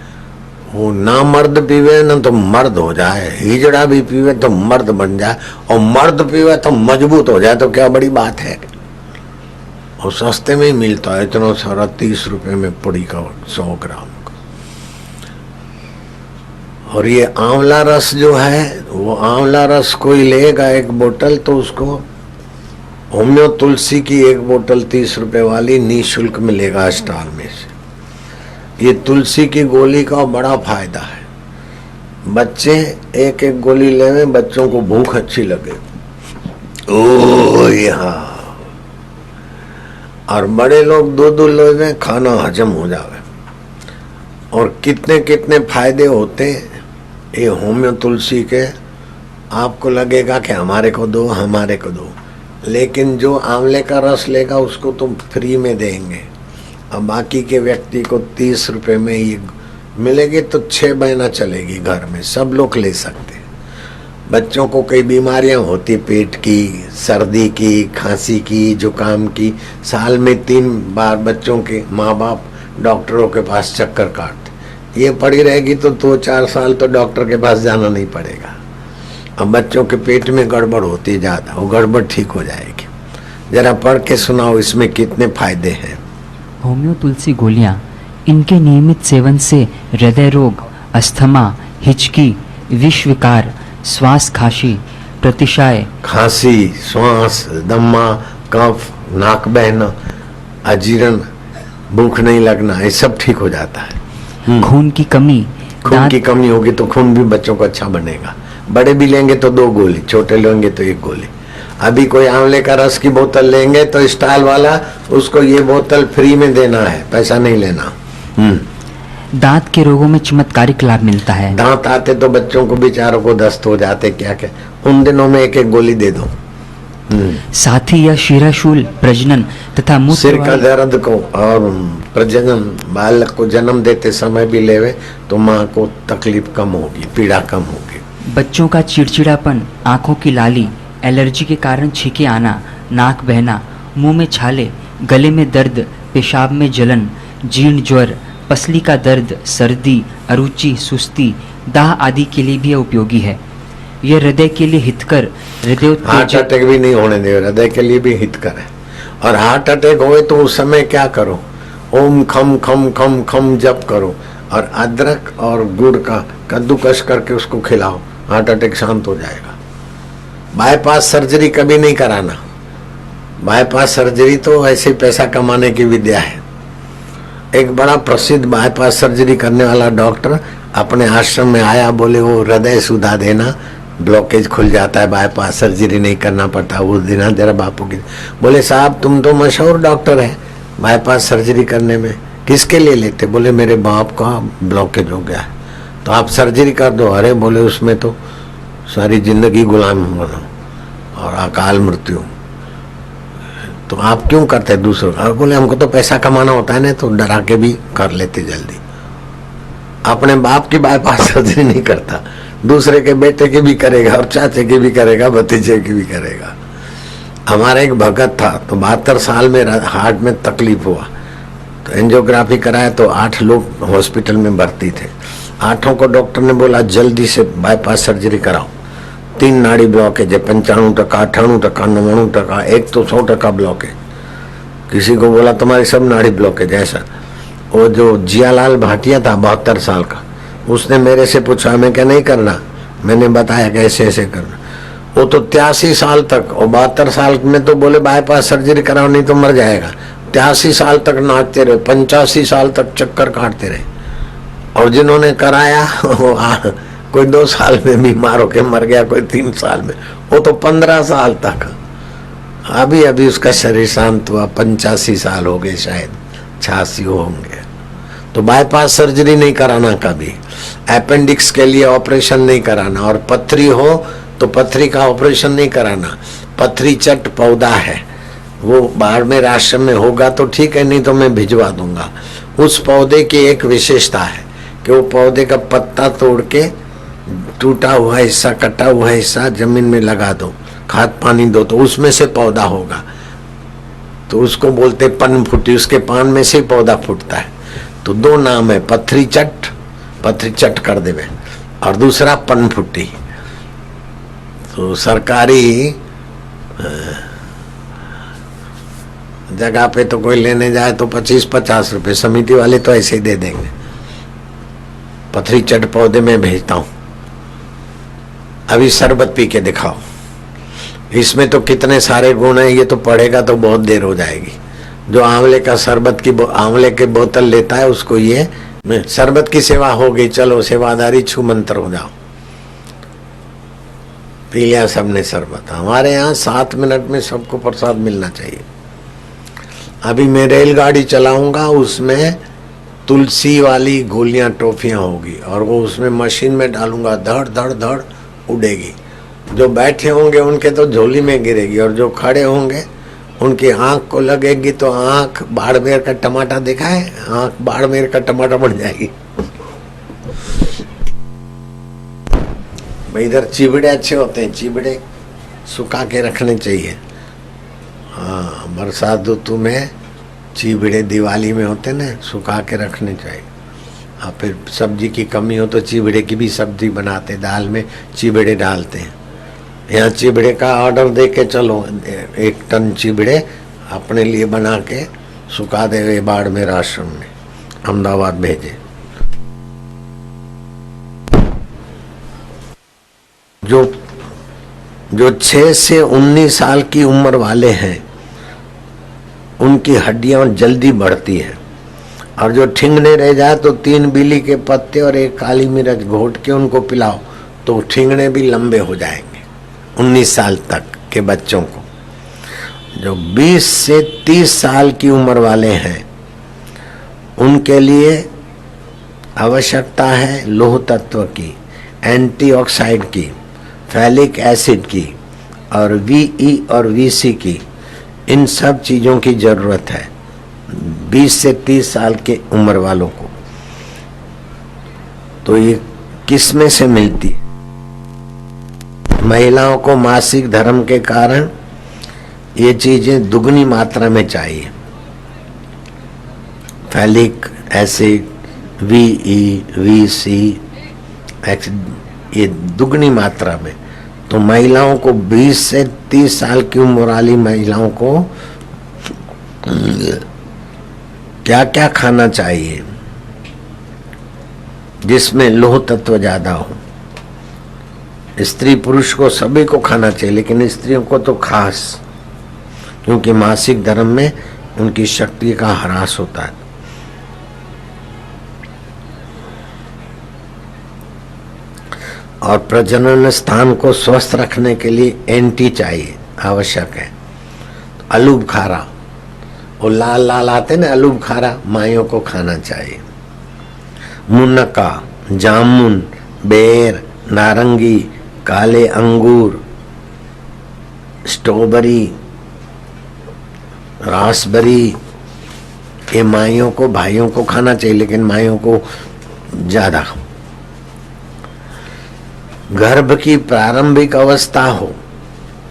[SPEAKER 1] वो ना मर्द पीवे ना तो मर्द हो जाए, हिजड़ा भी पीवे तो मर्द बन जाए, और मर्द पीवे तो मजबूत हो जाए, तो क्या बड़ी बात है। और सस्ते में ही मिलता है, इतना सारा 30 रुपए में पुड़ी का 100 ग्राम का। और ये आंवला रस जो है, वो आंवला रस कोई लेगा 1 बोतल तो उसको होम्यो तुलसी की 1 बोतल 30 रुपए वाली निःशुल्क मिलेगा स्टॉल में से। ये तुलसी की गोली का बड़ा फायदा है। बच्चे 1-1 गोली लेवे, बच्चों को भूख अच्छी लगे, ओ यहाँ, और बड़े लोग 2-2 लेवे, खाना हजम हो जावे। और कितने कितने फायदे होते ये होम्यो तुलसी के। आपको लगेगा कि हमारे को दो, हमारे को दो, लेकिन जो आंवले का रस लेगा उसको तो फ्री में देंगे, और बाकी के व्यक्ति को 30 रुपए में ये मिलेगी, तो 6 महीना चलेगी घर में, सब लोग ले सकते हैं। बच्चों को कई बीमारियां होती, पेट की, सर्दी की, खांसी की, जुकाम की, साल में 3 बार बच्चों के माँ बाप डॉक्टरों के पास चक्कर काटते। ये पड़ी रहेगी तो 2-4 साल तो डॉक्टर के पास जाना नहीं पड़ेगा। अब बच्चों के पेट में गड़बड़ होती है ज़्यादा, वो गड़बड़ ठीक हो जाएगी। जरा पढ़ के सुनाओ इसमें कितने फायदे हैं।
[SPEAKER 3] होम्यो तुलसी गोलियां, इनके नियमित सेवन से हृदय रोग, अस्थमा, हिचकी, विष विकार, श्वास खांसी, प्रतिशाय,
[SPEAKER 1] खांसी, श्वास, दम्मा, कफ, नाक बहना, अजीर्ण, भूख नहीं लगना, ये सब ठीक हो जाता है।
[SPEAKER 3] खून की कमी,
[SPEAKER 1] खून की कमी होगी तो खून भी बच्चों को अच्छा बनेगा। बड़े भी लेंगे तो 2 गोली, छोटे लेंगे तो 1 गोली। अभी कोई आंवले का रस की बोतल लेंगे तो स्टॉल वाला उसको ये बोतल फ्री में देना है, पैसा नहीं लेना।
[SPEAKER 3] दांत के रोगों में चमत्कारिक लाभ मिलता है।
[SPEAKER 1] दांत आते तो बच्चों को बेचारों को दस्त हो जाते, क्या क्या, उन दिनों में 1-1 गोली दे दो।
[SPEAKER 3] साथ ही यह शिराशूल, प्रजनन तथा मूत्र
[SPEAKER 1] सिर का दर्द को और प्रजनन, बालक को जन्म देते समय भी लेवे तो माँ को तकलीफ कम होगी, पीड़ा कम होगी।
[SPEAKER 3] बच्चों का चिड़चिड़ापन, आंखों की लाली, एलर्जी के कारण छींके आना, नाक बहना, मुंह में छाले, गले में दर्द, पेशाब में जलन, जीर्ण ज्वर, पसली का दर्द, सर्दी, अरुचि, सुस्ती, दाह आदि के लिए भी उपयोगी है। यह हृदय के लिए हितकर,
[SPEAKER 1] हार्ट अटैक भी नहीं होने दे, हृदय के लिए भी हितकर है। और हार्ट अटैक होए तो उस समय क्या करो, ओम खम खम खम खम जप करो, और अदरक और गुड़ का कद्दूकस करके उसको खिलाओ, हार्ट अटैक शांत हो जाएगा। बाईपास सर्जरी कभी नहीं कराना। बाईपास सर्जरी तो ऐसे पैसा कमाने की विद्या है। एक बड़ा प्रसिद्ध बाईपास सर्जरी करने वाला डॉक्टर अपने आश्रम में आया, बोले वो हृदय सुधा देना, ब्लॉकेज खुल जाता है, बाईपास सर्जरी नहीं करना पड़ता। उस दिन जरा बापू की बोले, साहब तुम तो मशहूर डॉक्टर है, बाईपास सर्जरी करने में किसके लिए लेते? बोले मेरे बाप का ब्लॉकेज हो गया है, तो आप सर्जरी कर दो। अरे बोले उसमें तो सारी जिंदगी गुलाम बनो और अकाल मृत्यु, तो आप क्यों करते दूसरों का? बोले हमको तो पैसा कमाना होता है ना, तो डरा के भी कर लेते जल्दी। अपने बाप की बाईपास सर्जरी नहीं करता, दूसरे के बेटे की भी करेगा और चाचे की भी करेगा, भतीजे की भी करेगा। हमारा एक भगत था, तो 72 साल में हार्ट में तकलीफ हुआ, तो एंजियोग्राफी कराया तो 8 लोग हॉस्पिटल में भर्ती थे। 8 को डॉक्टर ने बोला जल्दी से बाईपास सर्जरी कराओ। 3 नाड़ी ब्लॉकेज है, 95%, 98%, 99%, एक तो 100% ब्लॉक है। किसी को बोला तुम्हारी सब नाड़ी ब्लॉकेज है। ऐसा वो जो जियालाल भाटिया था 72 साल का, उसने मेरे से पूछा, मैं क्या नहीं करना? मैंने बताया कैसे ऐसे करना। वो तो 83 साल तक, और 72 साल में तो बोले बाईपास सर्जरी कराओ नहीं तो मर जाएगा। 83 साल तक नाचते रहे, 85 साल तक चक्कर काटते रहे। और जिन्होंने कराया वो कोई 2 साल में बीमार होके मर गया, कोई 3 साल में, वो तो 15 साल तक। अभी अभी उसका शरीर शांत हुआ, 85 साल हो गए, शायद 86 होंगे। तो बाईपास सर्जरी नहीं कराना कभी, अपेंडिक्स के लिए ऑपरेशन नहीं कराना, और पथरी हो तो पथरी का ऑपरेशन नहीं कराना। पथरी चट पौधा है, वो बाड़मेर आश्रम में होगा तो ठीक है, नहीं तो मैं भिजवा दूंगा। उस पौधे की एक विशेषता है कि वो पौधे का पत्ता तोड़ के टूटा हुआ हिस्सा, कटा हुआ हिस्सा जमीन में लगा दो, खाद पानी दो, तो उसमें से पौधा होगा। तो उसको बोलते पन फूटी, उसके पान में से पौधा फूटता है। तो दो नाम है, पथरी चट कर देवे, और दूसरा पन फुटी। तो सरकारी जगह पे तो कोई लेने जाए तो 25-50 रुपए, समिति वाले तो ऐसे ही दे देंगे। पथरी चट पौधे में भेजता हूं, अभी शरबत पी के दिखाओ। इसमें तो कितने सारे गुण है, ये तो पढ़ेगा तो बहुत देर हो जाएगी। जो आंवले का शरबत की आंवले के बोतल लेता है उसको ये शरबत की सेवा हो गई, चलो सेवादारी छू मंत्र हो जाओ। पी लिया सबने शरबत। हमारे यहाँ 7 मिनट में सबको प्रसाद मिलना चाहिए। अभी मैं रेलगाड़ी चलाऊंगा, उसमें तुलसी वाली गोलियां टॉफियां होगी, और वो उसमें मशीन में डालूंगा, धड़ धड़ धड़ उड़ेगी। जो बैठे होंगे उनके तो झोली में गिरेगी, और जो खड़े होंगे उनकी आंख को लगेगी तो आंख बाड़मेर का टमाटर देखा है, आंख बाड़मेर का टमाटर बन जाएगी। भाई इधर चिबड़े अच्छे होते हैं, चिबड़े सुखा के रखने चाहिए। हाँ, बरसात ऋतु में चिबड़े दिवाली में होते ना, सुखा के रखने चाहिए। हाँ, फिर सब्जी की कमी हो तो चिबड़े की भी सब्जी बनाते, दाल में चिबड़े डालते हैं। यहाँ चिबड़े का ऑर्डर दे के चलो, 1 टन चिबड़े अपने लिए बना के सुखा दे बाड़मेर आश्रम में, अहमदाबाद भेजे। जो 6 से 19 साल की उम्र वाले हैं उनकी हड्डियां जल्दी बढ़ती है, और जो ठिंगने रह जाए तो 3 बीली के पत्ते और 1 काली मिर्च घोट के उनको पिलाओ तो ठिंगने भी लंबे हो जाएंगे। 19 साल तक के बच्चों को। जो 20 से 30 साल की उम्र वाले हैं उनके लिए आवश्यकता है लौह तत्व की, एंटीऑक्साइड की, फैलिक एसिड की, और वी और वीसी की। इन सब चीजों की जरूरत है 20 से 30 साल के उम्र वालों को। तो ये किस में से मिलती है? महिलाओं को मासिक धर्म के कारण ये चीजें दुगनी मात्रा में चाहिए। फैलिक एसिड, वी, वीसी, ये दुगनी मात्रा में। तो महिलाओं को 20 से 30 साल की उम्र वाली महिलाओं को क्या क्या खाना चाहिए जिसमें लौह तत्व ज्यादा हो? स्त्री पुरुष को सभी को खाना चाहिए, लेकिन स्त्रियों को तो खास, क्योंकि मासिक धर्म में उनकी शक्ति का ह्रास होता है। और प्रजनन स्थान को स्वस्थ रखने के लिए एंटी चाहिए, आवश्यक है। अलूब खारा, वो लाल लाल आते ना अलूब खारा, माइयों को खाना चाहिए। मुनक्का, जामुन, बेर, नारंगी, काले अंगूर, स्ट्रॉबेरी, रासबेरी, ये माइयों को भाइयों को खाना चाहिए, लेकिन माइयों को ज्यादा। गर्भ की प्रारंभिक अवस्था हो,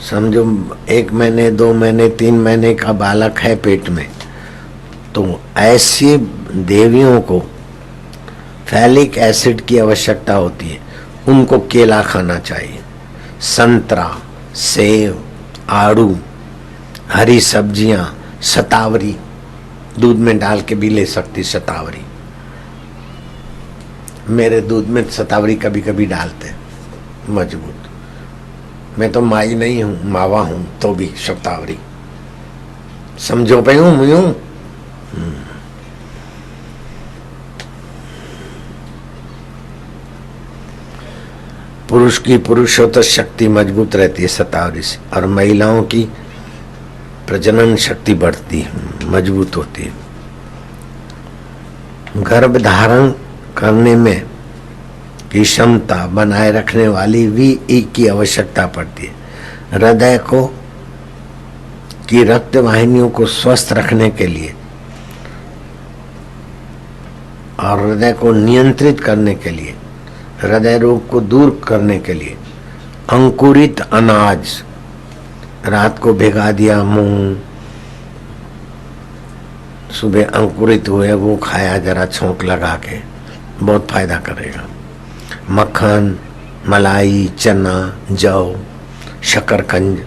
[SPEAKER 1] समझो 1 महीने 2 महीने 3 महीने का बालक है पेट में, तो ऐसी देवियों को फैलिक एसिड की आवश्यकता होती है। उनको केला खाना चाहिए, संतरा, सेब, आड़ू, हरी सब्जियां, शतावरी, दूध में डाल के भी ले सकती शतावरी। मेरे दूध में शतावरी कभी कभी डालते, मजबूत। मैं तो माई नहीं हूं, मावा हूं, तो भी शतावरी समझो पे हूं मैं हूं। पुरुष की पुरुषोत्तर शक्ति मजबूत रहती है शतावरी से, और महिलाओं की प्रजनन शक्ति बढ़ती है, मजबूत होती है। गर्भ धारण करने में की क्षमता बनाए रखने वाली वी की आवश्यकता पड़ती है। हृदय को की रक्त वाहिनियों को स्वस्थ रखने के लिए और हृदय को नियंत्रित करने के लिए, हृदय रोग को दूर करने के लिए अंकुरित अनाज रात को भिगा दिया, मूंग सुबह अंकुरित हुए वो खाया जरा छोंक लगा के, बहुत फायदा करेगा। मक्खन, मलाई, चना, जौ, शकरकंद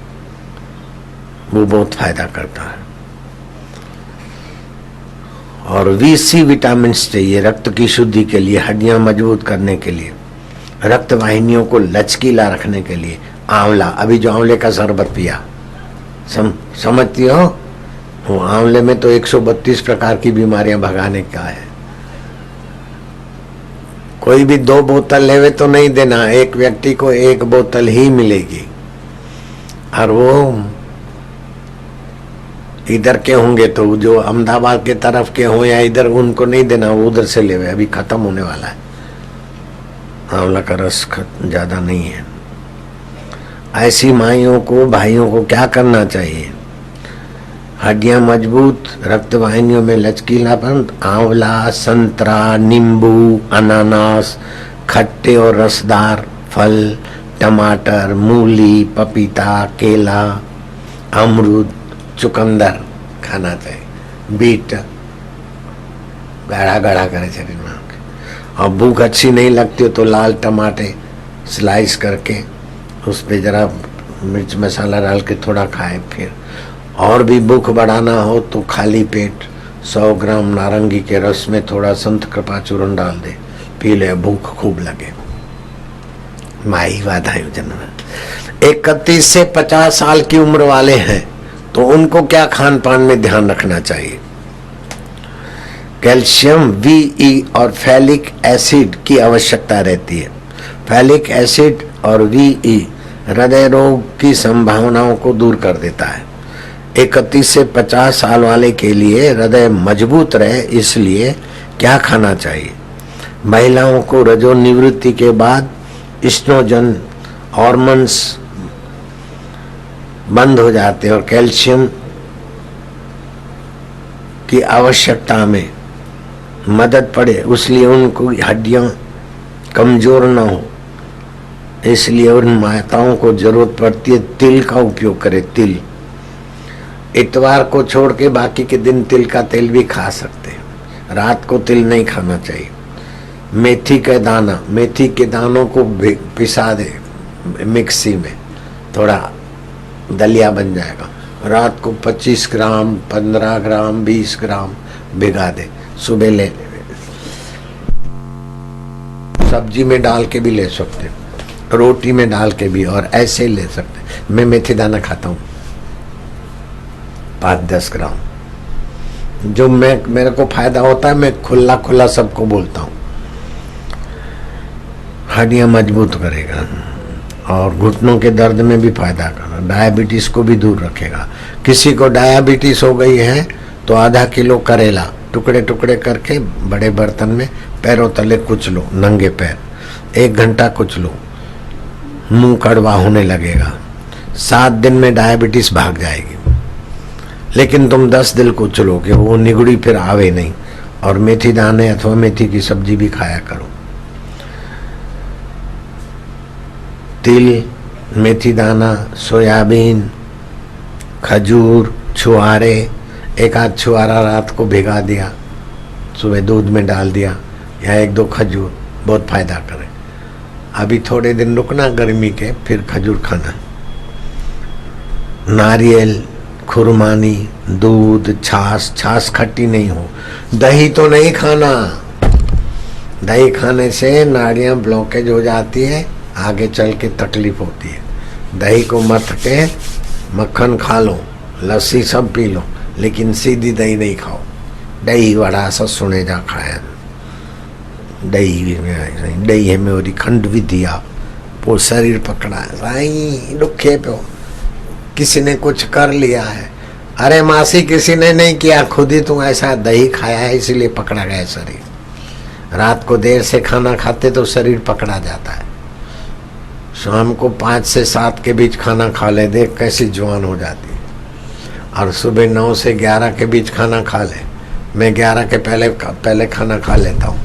[SPEAKER 1] वो बहुत फायदा करता है। और वीसी विटामिन्स चाहिए रक्त की शुद्धि के लिए, हड्डियां मजबूत करने के लिए, रक्त वाहिनियों को लचकीला रखने के लिए। आंवला, अभी जो आंवले का शरबत पिया, समझती हो, वो आंवले में तो 132 प्रकार की बीमारियां भगाने का है। कोई भी 2 बोतल लेवे तो नहीं देना, एक व्यक्ति को 1 बोतल ही मिलेगी। और वो इधर के होंगे तो जो अहमदाबाद के तरफ के हो या इधर, उनको नहीं देना, वो उधर से लेवे, अभी खत्म होने वाला है। आंवला का रस ज्यादा नहीं है। ऐसी माइयों को, भाइयों को क्या करना चाहिए? हड्डियां मजबूत, रक्त वाहिनियों में लचकीलापन, आंवला, संतरा, नींबू, अनानास, खट्टे और रसदार फल, टमाटर, मूली, पपीता, केला, अमरूद, चुकंदर खाना चाहिए। बीट गाढ़ा गाढ़ा करे शरीर में। और भूख अच्छी नहीं लगती हो तो लाल टमाटे स्लाइस करके उस पे जरा मिर्च मसाला डाल के थोड़ा खाए। फिर और भी भूख बढ़ाना हो तो खाली पेट 100 ग्राम नारंगी के रस में थोड़ा संत कृपा चूर्ण डाल दे, पी ले, भूख खूब लगे। माई वाधायु जन्म। 31 से 50 साल की उम्र वाले हैं तो उनको क्या खान पान में ध्यान रखना चाहिए? कैल्शियम, वी और फैलिक एसिड की आवश्यकता रहती है। फैलिक एसिड और वी हृदय रोग की संभावनाओं को दूर कर देता है। 31 से 50 साल वाले के लिए हृदय मजबूत रहे इसलिए क्या खाना चाहिए? महिलाओं को रजोनिवृत्ति के बाद एस्ट्रोजन हार्मोन्स बंद हो जाते हैं और कैल्शियम की आवश्यकता में मदद पड़े, इसलिए उनको हड्डियां कमजोर ना हो, इसलिए उन माताओं को जरूरत पड़ती है तिल का उपयोग करे। तिल इतवार को छोड़ के बाकी के दिन तिल का तेल भी खा सकते हैं। रात को तिल नहीं खाना चाहिए। मेथी का दाना, मेथी के दानों को पिसा दे मिक्सी में, थोड़ा दलिया बन जाएगा। रात को 25 ग्राम, 15 ग्राम, 20 ग्राम भिगा दे, सुबह ले। सब्जी में डाल के भी ले सकते, रोटी में डाल के भी, और ऐसे ही ले सकते। मैं मेथी दाना खाता हूँ 5-10 ग्राम, जो मेरे को फायदा होता है मैं खुला खुला सबको बोलता हूँ। हड्डियां मजबूत करेगा और घुटनों के दर्द में भी फायदा करेगा, डायबिटीज को भी दूर रखेगा। किसी को डायबिटीज हो गई है तो आधा किलो करेला टुकड़े टुकड़े करके बड़े बर्तन में पैरों तले कुचलो, नंगे पैर 1 घंटा कुचलो, मुंह कड़वा होने लगेगा। 7 दिन में डायबिटीज भाग जाएगी। लेकिन तुम 10 दिन कुचलो कि वो निगुड़ी फिर आवे नहीं। और मेथी दाने अथवा मेथी की सब्जी भी खाया करो। तिल, मेथी दाना, सोयाबीन, खजूर, छुआरे, 1 आध छुआरा रात को भिगा दिया, सुबह दूध में डाल दिया, या 1-2 खजूर, बहुत फायदा करे। अभी थोड़े दिन रुकना गर्मी के, फिर खजूर खाना। नारियल, खुरमानी, दूध, छाछ खट्टी नहीं हो। दही तो नहीं खाना, दही खाने से नाड़ियां ब्लॉकेज हो जाती है, आगे चल के तकलीफ होती है। दही को मथ के मक्खन खा लो, लस्सी सब पी लो, लेकिन सीधी दही नहीं खाओ। दही वड़ा ससुने जा खाया, दही है मेरी खंड विधिया, वो शरीर पकड़ा है साईं दुखे पे, किसी ने कुछ कर लिया है। अरे मासी किसी ने नहीं किया, खुद ही तू ऐसा दही खाया है इसलिए पकड़ा गया शरीर। रात को देर से खाना खाते तो शरीर पकड़ा जाता है। शाम को 5 से 7 के बीच खाना खा ले, देख कैसी जवान हो जाती है। और सुबह 9 से 11 के बीच खाना खा ले। मैं 11 के पहले खाना खा लेता हूँ,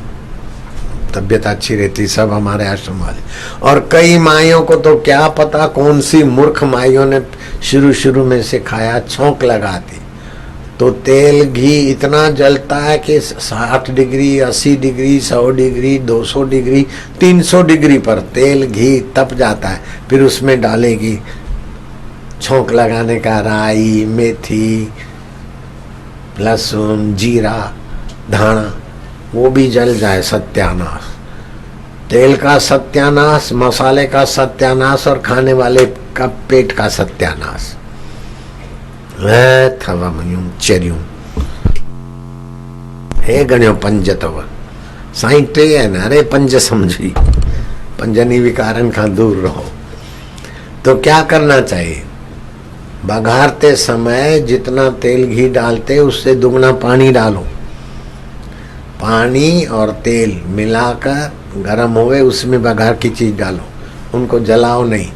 [SPEAKER 1] तबीयत अच्छी रहती। सब हमारे आश्रम वाले। और कई माइयों को तो क्या पता कौन सी मूर्ख माइयों ने शुरू में से खाया, छौंक लगाती तो तेल घी इतना जलता है कि 60 degree, 80 degree, 100 degree, 200 degree, 300 degree पर तेल घी तप जाता है। फिर उसमें डालेगी छौंक लगाने का राई, मेथी, लहसुन, जीरा, धाना, वो भी जल जाए। सत्यानाश, तेल का सत्यानाश, मसाले का सत्यानाश और खाने वाले का पेट का सत्यानाश। चरियूं हे गण्यो पंज तव साईं टे है न, अरे पंज समझी, पंजनी विकारन का दूर रहो। तो क्या करना चाहिए? बघारते समय जितना तेल घी डालते उससे दुगना पानी डालो। पानी और तेल मिलाकर गरम होवे, उसमें बघार की चीज डालो। उनको जलाओ नहीं,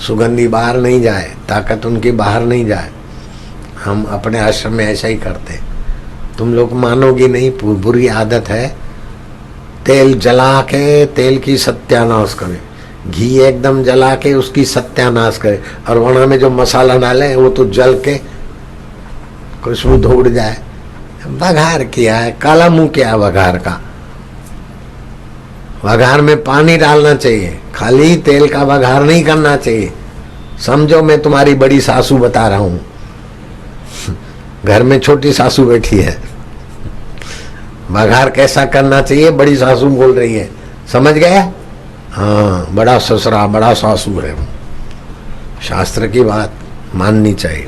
[SPEAKER 1] सुगंधी बाहर नहीं जाए, ताकत उनकी बाहर नहीं जाए। हम अपने आश्रम में ऐसा ही करते। तुम लोग मानोगी नहीं, बुरी आदत है। तेल जला के तेल की सत्यानाश करे, घी एकदम जला के उसकी सत्यानाश करे, और वहां में जो मसाला डाले वो तो जल के खुशबू दौड़ जाए। बघार किया है, काला मुंह किया है बघार का। बघार में पानी डालना चाहिए, खाली तेल का बघार नहीं करना चाहिए। समझो मैं तुम्हारी बड़ी सासू बता रहा हूं, घर में छोटी सासू बैठी है। बघार कैसा करना चाहिए, बड़ी सासू बोल रही है, समझ गया? हाँ, बड़ा ससुरा बड़ा सासू है। शास्त्र की बात माननी चाहिए।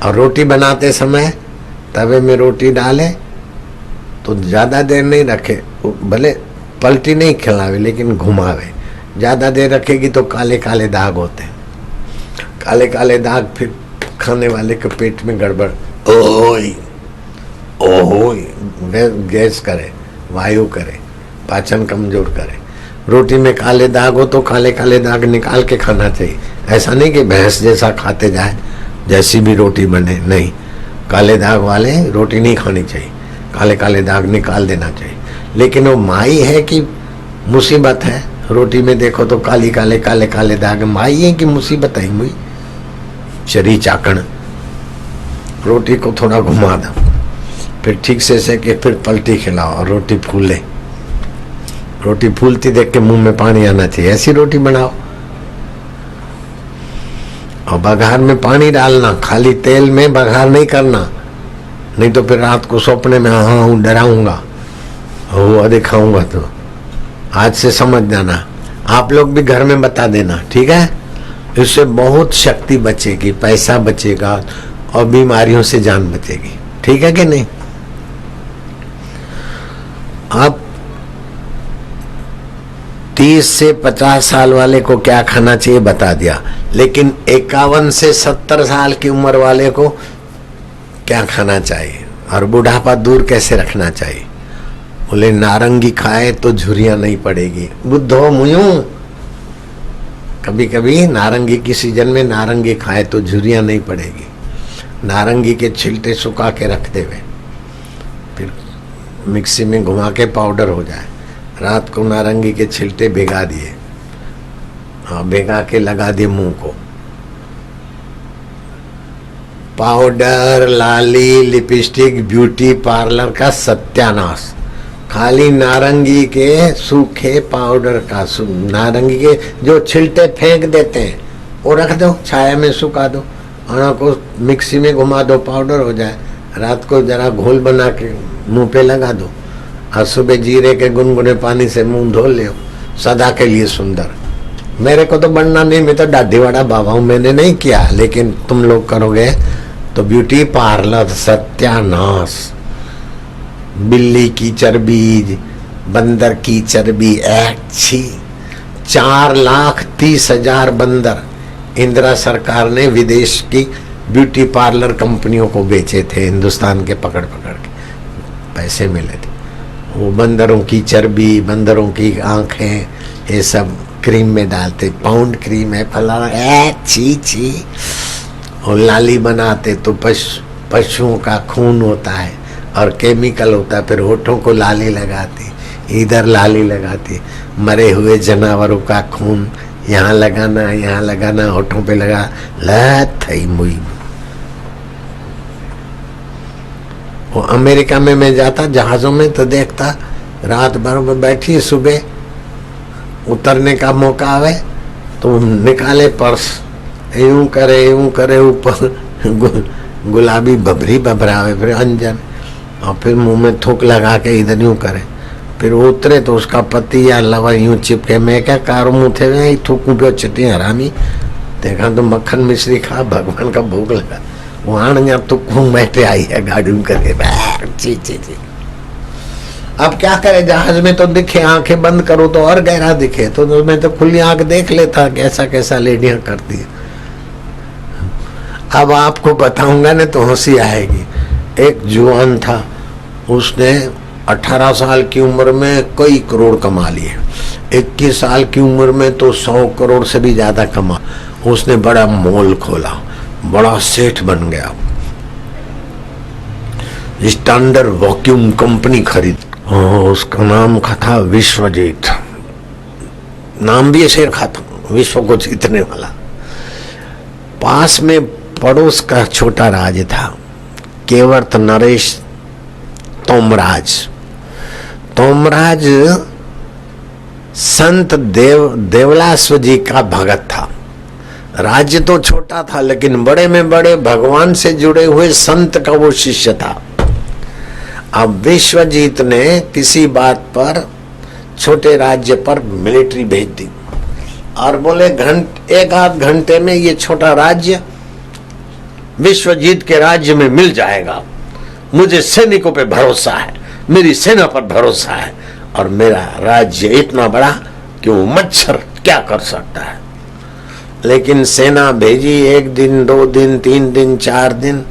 [SPEAKER 1] और रोटी बनाते समय तवे में रोटी डाले तो ज्यादा देर नहीं रखे, भले पलटी नहीं खिलावे लेकिन घुमावे। ज्यादा देर रखेगी तो काले काले दाग होते हैं। काले काले दाग फिर खाने वाले के पेट में गड़बड़, ओहोई ओहोई, गैस करे, वायु करे, पाचन कमजोर करे। रोटी में काले दाग हो तो काले काले दाग निकाल के खाना चाहिए। ऐसा नहीं कि भैंस जैसा खाते जाए, जैसी भी रोटी बने, नहीं। काले दाग वाले रोटी नहीं खानी चाहिए, काले काले दाग निकाल देना चाहिए। लेकिन वो माई है कि मुसीबत है? रोटी में देखो तो काले काले दाग, माई है कि मुसीबत है? मुई शरी चाकण। रोटी को थोड़ा घुमा दो, फिर ठीक से सेके, फिर पलटी खिलाओ और रोटी फूले। रोटी फूलती देख के मुंह में पानी आना चाहिए, ऐसी रोटी बनाओ। और बघार में पानी डालना, खाली तेल में बघार नहीं करना, नहीं तो फिर रात को सपने में हाँ डराऊंगा, हुआ दिखाऊंगा। तो आज से समझ जाना, आप लोग भी घर में बता देना, ठीक है? इससे बहुत शक्ति बचेगी, पैसा बचेगा और बीमारियों से जान बचेगी, ठीक है कि नहीं? अब 30 से 50 साल वाले को क्या खाना चाहिए बता दिया, लेकिन 51 से 70 साल की उम्र वाले को क्या खाना चाहिए और बुढ़ापा दूर कैसे रखना चाहिए? बोले नारंगी खाए तो झुर्रियां नहीं पड़ेगी। बुद्धो मुयू, कभी कभी नारंगी की सीजन में नारंगी खाए तो झुर्रियां नहीं पड़ेगी। नारंगी के छिलटे सुखा के रख देवे, फिर मिक्सी में घुमा के पाउडर हो जाए। रात को नारंगी के छिलटे भिगा दिए, हाँ भिगा के लगा दिए मुंह को। पाउडर, लाली, लिपस्टिक, ब्यूटी पार्लर का सत्यानाश। खाली नारंगी के सूखे पाउडर का, नारंगी के जो छिलटे फेंक देते हैं वो रख दो, छाया में सुखा दो, और को मिक्सी में घुमा दो, पाउडर हो जाए। रात को जरा घोल बना के मुंह पे लगा दो और सुबह जीरे के गुनगुने पानी से मुंह धो ले, सदा के लिए सुंदर। मेरे को तो बनना नहीं, मैं तो दाढ़ीवाड़ा बाबा हूँ, मैंने नहीं किया, लेकिन तुम लोग करोगे तो ब्यूटी पार्लर सत्यानाश। बिल्ली की चर्बी, बंदर की चर्बी, अच्छी 4,30,000 बंदर इंदिरा सरकार ने विदेश की ब्यूटी पार्लर कंपनियों को बेचे थे, हिंदुस्तान के पकड़ पकड़ के पैसे मिले थे। वो बंदरों की चर्बी, बंदरों की आंखें, ये सब क्रीम में डालते, पाउंड क्रीम है फलाना, छी छी। और लाली बनाते तो पशुओं का खून होता है और केमिकल होता है, फिर होठों को लाली लगाती, इधर लाली लगाती, मरे हुए जानवरों का खून यहाँ लगाना, होठों पे लगा, लत थई मुई। वो अमेरिका में मैं जाता जहाजों में तो देखता, रात भर में बैठी, सुबह उतरने का मौका आवे तो निकाले पर्स, यूं करे ऊपर गुलाबी बभरी बभरावे, फिर अंजन, और फिर मुंह में थूक लगा के इधर यूं करे, फिर उतरे तो उसका पति या लवर यूं चिपके। मैं क्या कारो मुँह थे थूकू पियो चिट्टी हरामी, देखा तो मक्खन मिश्री खा, भगवान का भोग लगा। वहां यहाँ थूकू बैठे आई है गाड़ी करे, ची ची ची। अब क्या करे, जहाज में तो दिखे, आंखें बंद करो तो और गहरा दिखे, तो मैं तो खुली आंख देख लेता कैसा कैसा लेडियां करती है। अब आपको बताऊंगा ना तो हंसी आएगी। एक जुआन था, उसने 18 साल की उम्र में कई करोड़ कमा लिए, 21 साल की उम्र में तो 100 करोड़ से भी ज्यादा कमा। उसने बड़ा मॉल खोला, बड़ा सेठ बन गया, स्टैंडर्ड वैक्यूम कंपनी खरीद। उसका नाम था विश्वजीत, नाम भी ऐसे रखा था, विश्व को जीतने वाला। पास में पड़ोस का छोटा राज था, केवर्त नरेश तोमराज। तोमराज संत देवलास्व जी का भगत था। राज्य तो छोटा था लेकिन बड़े में बड़े भगवान से जुड़े हुए संत का वो शिष्य था। अब विश्वजीत ने किसी बात पर छोटे राज्य पर मिलिट्री भेज दी और बोले एक आध घंटे में ये छोटा राज्य विश्वजीत के राज्य में मिल जाएगा। मुझे सैनिकों पे भरोसा है, मेरी सेना पर भरोसा है, और मेरा राज्य इतना बड़ा कि वो मच्छर क्या कर सकता है। लेकिन सेना भेजी, 1 दिन 2 दिन 3 दिन 4 दिन,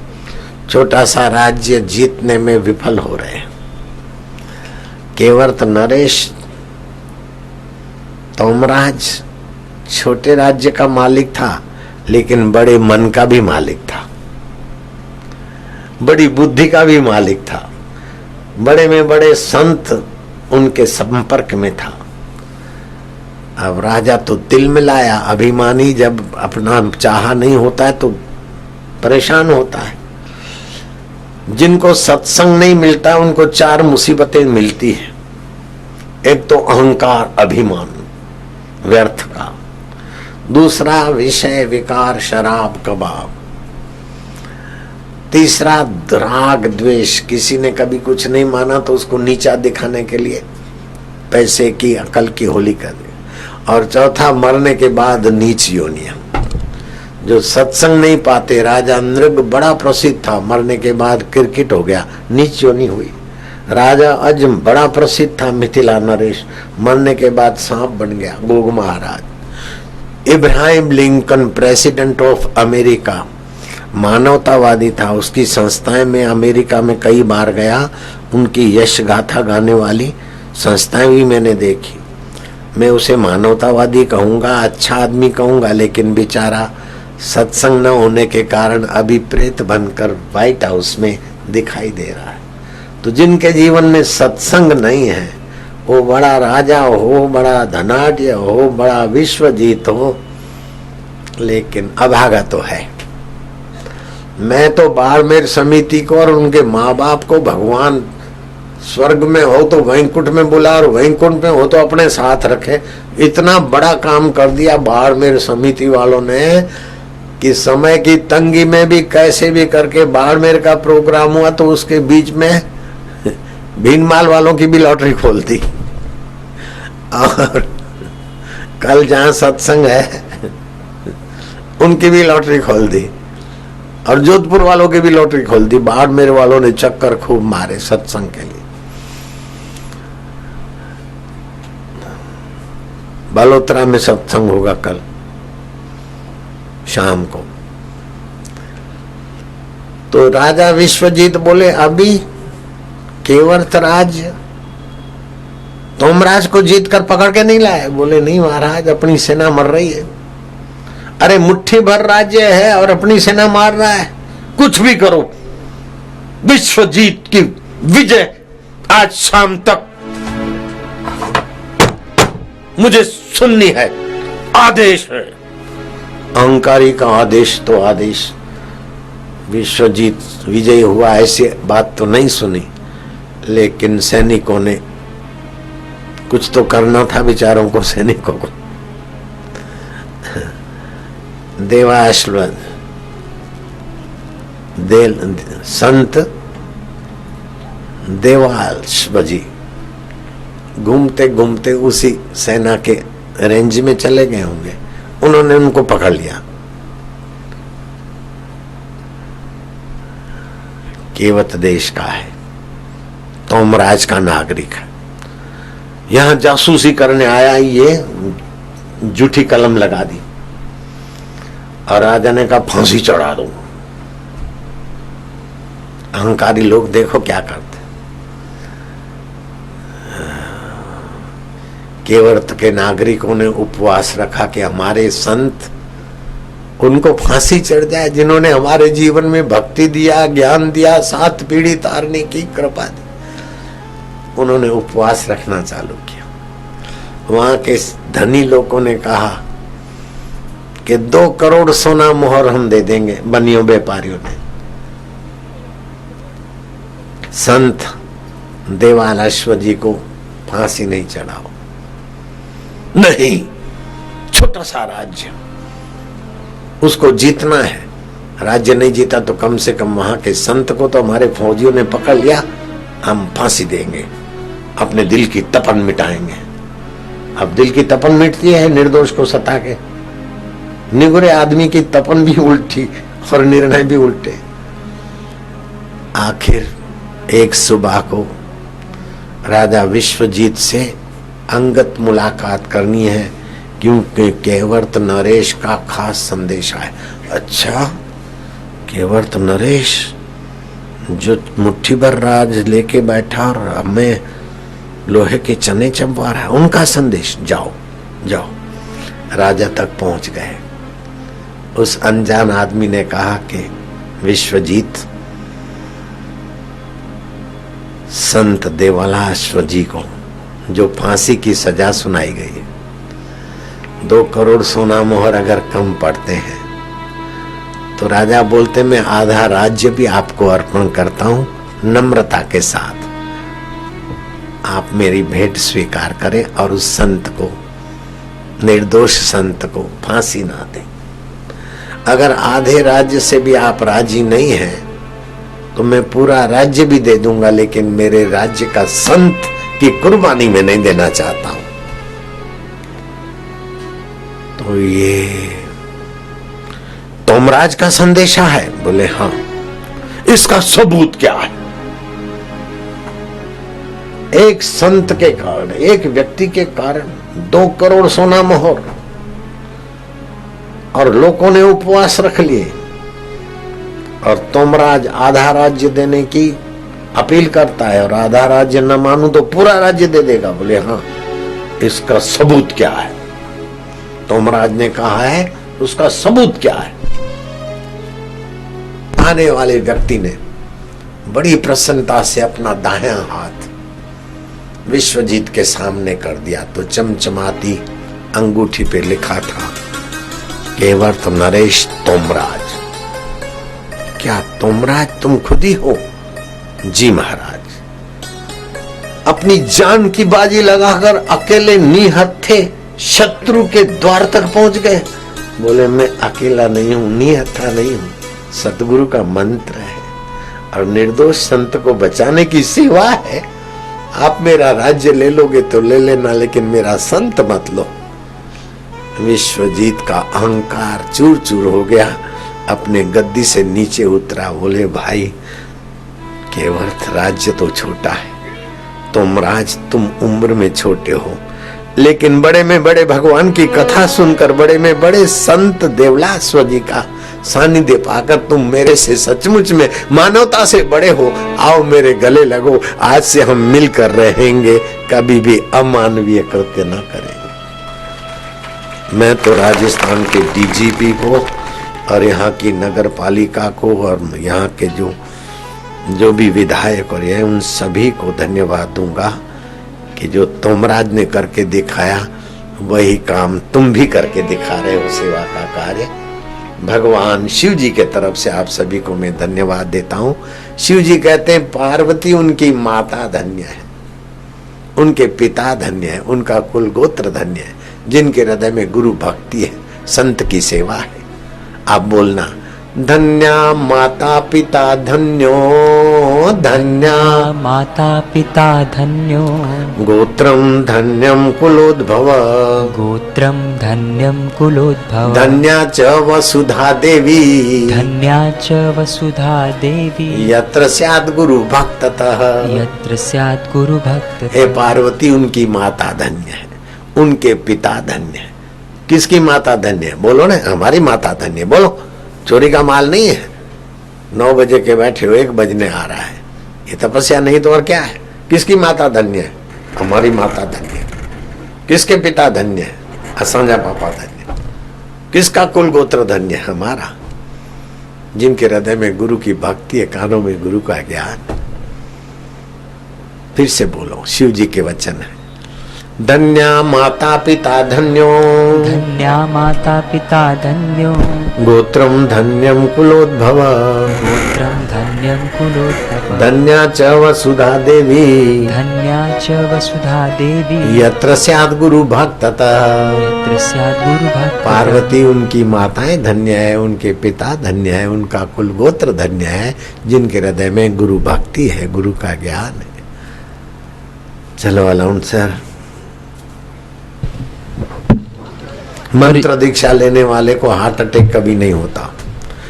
[SPEAKER 1] छोटा सा राज्य जीतने में विफल हो रहे। केवर्त नरेश तोमराज छोटे राज्य का मालिक था लेकिन बड़े मन का भी मालिक था, बड़ी बुद्धि का भी मालिक था, बड़े में बड़े संत उनके संपर्क में था। अब राजा तो तिल मिलाया, अभिमानी जब अपना चाहा नहीं होता है तो परेशान होता है। जिनको सत्संग नहीं मिलता उनको 4 मुसीबतें मिलती है। एक तो अहंकार, अभिमान व्यर्थ का, दूसरा विषय विकार, शराब कबाब, तीसरा राग द्वेष, किसी ने कभी कुछ नहीं माना तो उसको नीचा दिखाने के लिए पैसे की अकल की होली कर दी, और चौथा मरने के बाद नीच योनियां। जो सत्संग नहीं पाते, राजा नृग बड़ा प्रसिद्ध था, मरने के बाद क्रिकेट हो गया, नीच योनि हुई। राजा अज बड़ा प्रसिद्ध था, मिथिला नरेश, मरने के बाद सांप बन गया, Gog Maharaj. Ibrahim Lincoln president of America मानवतावादी था, उसकी संस्थाएं में अमेरिका में कई बार गया, उनकी यश गाथा गाने वाली संस्थाएं भी मैंने देखी। मैं उसे मानवतावादी कहूंगा, अच्छा आदमी कहूंगा, लेकिन बेचारा सत्संग न होने के कारण अभी प्रेत बनकर व्हाइट हाउस में दिखाई दे रहा है। तो जिनके जीवन में सत्संग नहीं है, वो बड़ा राजा हो, बड़ा धनाढ्य हो, बड़ा विश्वजीत हो, लेकिन अभागा तो है। मैं तो बाड़मेर समिति को और उनके माँ बाप को भगवान स्वर्ग में हो तो वैकुंठ में बुला और वैकुंठ में हो तो अपने साथ रखे। इतना बड़ा काम कर दिया बाड़मेर समिति वालों ने कि समय की तंगी में भी कैसे भी करके बाड़मेर का प्रोग्राम हुआ तो उसके बीच में भीनमाल वालों की भी लॉटरी खोल दी, और कल जहां सत्संग है उनकी भी लॉटरी खोल दी, और जोधपुर वालों की भी लॉटरी खोल दी। बाड़मेर वालों ने चक्कर खूब मारे सत्संग के लिए। बालोतरा में सत्संग होगा कल शाम को। तो राजा विश्वजीत बोले अभी केवर्त राज तोमराज को जीत कर पकड़ के नहीं लाए? बोले नहीं महाराज, अपनी सेना मर रही है। अरे मुट्ठी भर राज्य है और अपनी सेना मार रहा है, कुछ भी करो, विश्वजीत की विजय आज शाम तक मुझे सुननी है, आदेश है। अहंकारी का आदेश तो आदेश, विश्वजीत विजय हुआ ऐसी बात तो नहीं सुनी, लेकिन सैनिकों ने कुछ तो करना था बेचारों को, सैनिकों को। देवाश्व संत देवाश्व जी घूमते घूमते उसी सेना के रेंज में चले गए होंगे, उन्होंने उनको पकड़ लिया। केवट देश का है, तोमराज का नागरिक है, यहां जासूसी करने आया, ये झूठी कलम लगा दी और राजा ने कहा फांसी चढ़ा दो। अहंकारी लोग देखो क्या करते। केवट के नागरिकों ने उपवास रखा कि हमारे संत, उनको फांसी चढ़ जाए, जिन्होंने हमारे जीवन में भक्ति दिया, ज्ञान दिया, 7 पीढ़ी तारने की कृपा दी। उन्होंने उपवास रखना चालू किया। वहां के धनी लोगों ने कहा कि 2 करोड़ सोना मोहर हम दे देंगे, बनियों व्यापारियों ने। संत देवालाश्व जी को फांसी नहीं चढ़ाओ। नहीं, छोटा सा राज्य, उसको जीतना है। राज्य नहीं जीता तो कम से कम वहां के संत को तो हमारे फौजियों ने पकड़ लिया, हम फांसी देंगे, अपने दिल की तपन मिटाएंगे। अब दिल की तपन मिटती है निर्दोष को सता के, निगुरे आदमी की तपन भी उल्टी और निर्णय भी उल्टे। आखिर एक सुबह को राजा विश्वजीत से अंगत मुलाकात करनी है, क्योंकि केवट नरेश का खास संदेश है। अच्छा, केवट नरेश जो मुट्ठी भर राज लेके बैठा और हमें लोहे के चने चंपा रहा है, उनका संदेश। जाओ जाओ। राजा तक पहुंच गए। उस अनजान आदमी ने कहा कि विश्वजीत, संत देवालाश्व जी को जो फांसी की सजा सुनाई गई, 2 करोड़ सोना मोहर अगर कम पड़ते हैं तो राजा बोलते मैं आधा राज्य भी आपको अर्पण करता हूं, नम्रता के साथ आप मेरी भेंट स्वीकार करें और उस संत को, निर्दोष संत को फांसी ना दें। अगर आधे राज्य से भी आप राजी नहीं हैं तो मैं पूरा राज्य भी दे दूंगा, लेकिन मेरे राज्य का संत की कुर्बानी में नहीं देना चाहता हूं। तो ये तोमराज का संदेशा है? बोले हाँ। इसका सबूत क्या है? एक संत के कारण, एक व्यक्ति के कारण 2 करोड़ सोना मोहर, और लोगों ने उपवास रख लिए, और तोमराज आधा राज्य देने की अपील करता है और आधा राज्य न मानू तो पूरा राज्य दे देगा। बोले हाँ। इसका सबूत क्या है? तोमराज ने कहा है, उसका सबूत क्या है? आने वाले व्यक्ति ने बड़ी प्रसन्नता से अपना दाहिना हाथ विश्वजीत के सामने कर दिया, तो चमचमाती अंगूठी पे लिखा था केवट नरेश तोमराज। क्या तोमराज तुम खुद ही हो? जी महाराज। अपनी जान की बाजी लगाकर अकेले निहत्थे शत्रु के द्वार तक पहुंच गए। बोले मैं अकेला नहीं हूं, निहत्था नहीं हूं, सतगुरु का मंत्र है और निर्दोष संत को बचाने की सेवा है। आप मेरा राज्य ले लोगे तो ले लेना, लेकिन मेरा संत मत लो। विश्वजीत का अहंकार चूर चूर हो गया, अपने गद्दी से नीचे उतरा। बोले भाई, केवट राज्य तो छोटा है, तोमराज तुम उम्र में छोटे हो, लेकिन बड़े में बड़े भगवान की कथा सुनकर, बड़े में बड़े संत देवलाश्व जी का सानिध्य पाकर तुम मेरे से सचमुच में मानवता से बड़े हो, आओ मेरे गले लगो, आज से हम मिलकर रहेंगे, कभी भी अमानवीय कृत्य न करेंगे। मैं तो राजस्थान के डीजीपी को और यहाँ की नगर पालिका को और यहाँ के जो भी विधायक और ये उन सभी को धन्यवाद दूंगा कि जो तोमराज ने करके दिखाया वही काम तुम भी करके दिखा रहे हो, सेवा का कार्य। भगवान शिव जी के तरफ से आप सभी को मैं धन्यवाद देता हूँ। शिव जी कहते हैं पार्वती उनकी माता धन्य है, उनके पिता धन्य है, उनका कुल गोत्र धन्य है, जिनके हृदय में गुरु भक्ति है, संत की सेवा है। आप बोलना धन्या माता पिता धन्यो, धन्या
[SPEAKER 3] माता पिता धन्यो,
[SPEAKER 1] गोत्रम धन्यम कुलोद्भव,
[SPEAKER 3] गोत्रम धन्यम कुलोद्भव,
[SPEAKER 1] धन्या च वसुधा देवी,
[SPEAKER 3] धन्या च वसुधा देवी,
[SPEAKER 1] यत्र स्यात् गुरु भक्ततः,
[SPEAKER 3] यत्र स्यात् गुरु भक्त।
[SPEAKER 1] हे पार्वती उनकी माता धन्य है, उनके पिता धन्य है। किसकी माता धन्य है? बोलो ना, हमारी माता धन्य है। बोलो, चोरी का माल नहीं है। 9 बजे के बैठे हो, 1 बजने आ रहा है, ये तपस्या नहीं तो और क्या है? किसकी माता धन्य है? हमारी माता धन्य है। किसके पिता धन्य है? असांजा पापा धन्य। किसका कुल गोत्र धन्य है? हमारा, जिनके हृदय में गुरु की भक्ति है, कानों में गुरु का ज्ञान। फिर से बोलो, शिव जी के वचन है, धन्या माता पिता धन्यो,
[SPEAKER 3] धन्या माता पिता धन्यो,
[SPEAKER 1] गोत्रम धन्यम कुलोद्भव,
[SPEAKER 3] गोत्रम धन्यम कुलोद्भव,
[SPEAKER 1] धन्या च वसुधा देवी,
[SPEAKER 3] धन्या च वसुधा देवी,
[SPEAKER 1] यत्र स्यात् गुरु भक्ततः,
[SPEAKER 3] यत्र स्यात् गुरु भक्त।
[SPEAKER 1] पार्वती उनकी माताएं धन्य है, उनके पिता धन्य है, उनका कुल गोत्र धन्य है, जिनके हृदय में गुरु भक्ति है, गुरु का ज्ञान है। चलो अलाउंड सर। मंत्र दीक्षा लेने वाले को हार्ट अटैक कभी नहीं होता,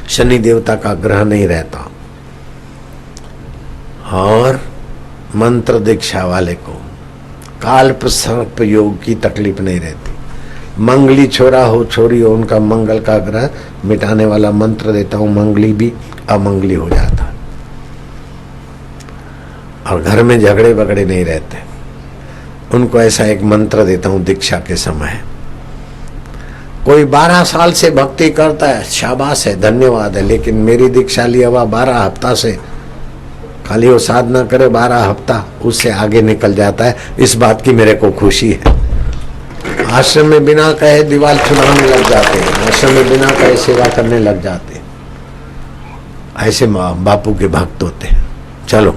[SPEAKER 1] शनि देवता का ग्रह नहीं रहता, और मंत्र दीक्षा वाले को काल्प सर्प योग की तकलीफ नहीं रहती। मंगली छोरा हो छोरी हो, उनका मंगल का ग्रह मिटाने वाला मंत्र देता हूं, मंगली भी अमंगली हो जाता, और घर में झगड़े बगड़े नहीं रहते। उनको ऐसा एक मंत्र देता हूं दीक्षा के समय। कोई 12 साल से भक्ति करता है, शाबाश है, धन्यवाद है, लेकिन मेरी दीक्षा लिया हुआ 12 हफ्ता से खाली वो साधना करे 12 हफ्ता, उससे आगे निकल जाता है। इस बात की मेरे को खुशी है। आश्रम में बिना कहे दीवार चुनाने लग जाते हैं, आश्रम में बिना कहे सेवा करने लग जाते हैं। ऐसे बापू के भक्त होते हैं। चलो,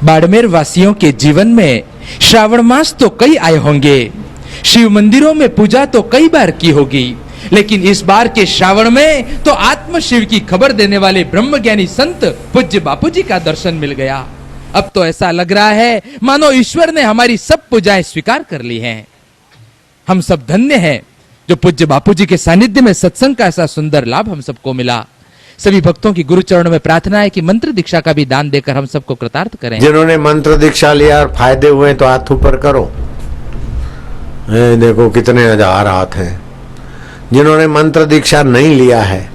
[SPEAKER 4] बाड़मेर वासियों के जीवन में श्रावण मास तो कई आए होंगे, शिव मंदिरों में पूजा तो कई बार की होगी, लेकिन इस बार के श्रावण में तो आत्म शिव की खबर देने वाले ब्रह्मज्ञानी संत पूज्य बापूजी का दर्शन मिल गया। अब तो ऐसा लग रहा है मानो ईश्वर ने हमारी सब पूजाएं स्वीकार कर ली हैं। हम सब धन्य हैं जो पूज्य बापूजी के सानिध्य में सत्संग का ऐसा सुंदर लाभ हम सबको मिला। सभी भक्तों की गुरु चरणों में प्रार्थना है कि मंत्र दीक्षा का भी दान देकर हम सबको कृतार्थ करें।
[SPEAKER 1] जिन्होंने मंत्र दीक्षा लिया और फायदे हुए तो हाथ ऊपर करो। देखो कितने हजार हाथ हैं। जिन्होंने मंत्र दीक्षा नहीं लिया है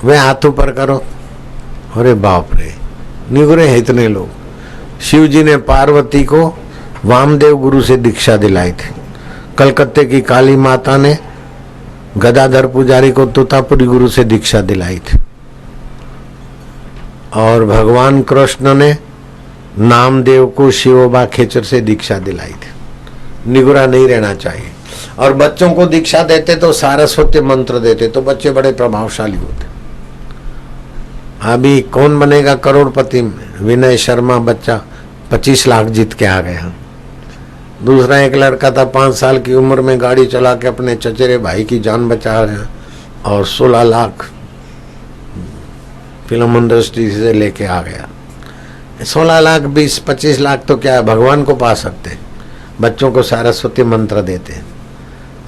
[SPEAKER 1] वे हाथ ऊपर करो। अरे बाप रे, निगुरे हैं इतने लोग। शिव जी ने पार्वती को वामदेव गुरु से दीक्षा दिलाई थी। कलकत्ते की काली माता ने गदाधर पुजारी को तोतापुरी गुरु से दीक्षा दिलाई थी, और भगवान कृष्ण ने नामदेव को शिवोबा खेचर से दीक्षा दिलाई थी। निगुरा नहीं रहना चाहिए। और बच्चों को दीक्षा देते तो सारस्वती मंत्र देते तो बच्चे बड़े प्रभावशाली होते। अभी कौन बनेगा करोड़पति में? विनय शर्मा बच्चा 25 लाख जीत के आ गया। दूसरा एक लड़का था 5 साल की उम्र में गाड़ी चला के अपने चचेरे भाई की जान बचा गया, और 16 लाख फिल्म इंडस्ट्री से लेके आ गया। 16 लाख 20-25 लाख तो क्या है, भगवान को पा सकते हैं। बच्चों को सारस्वती मंत्र देते हैं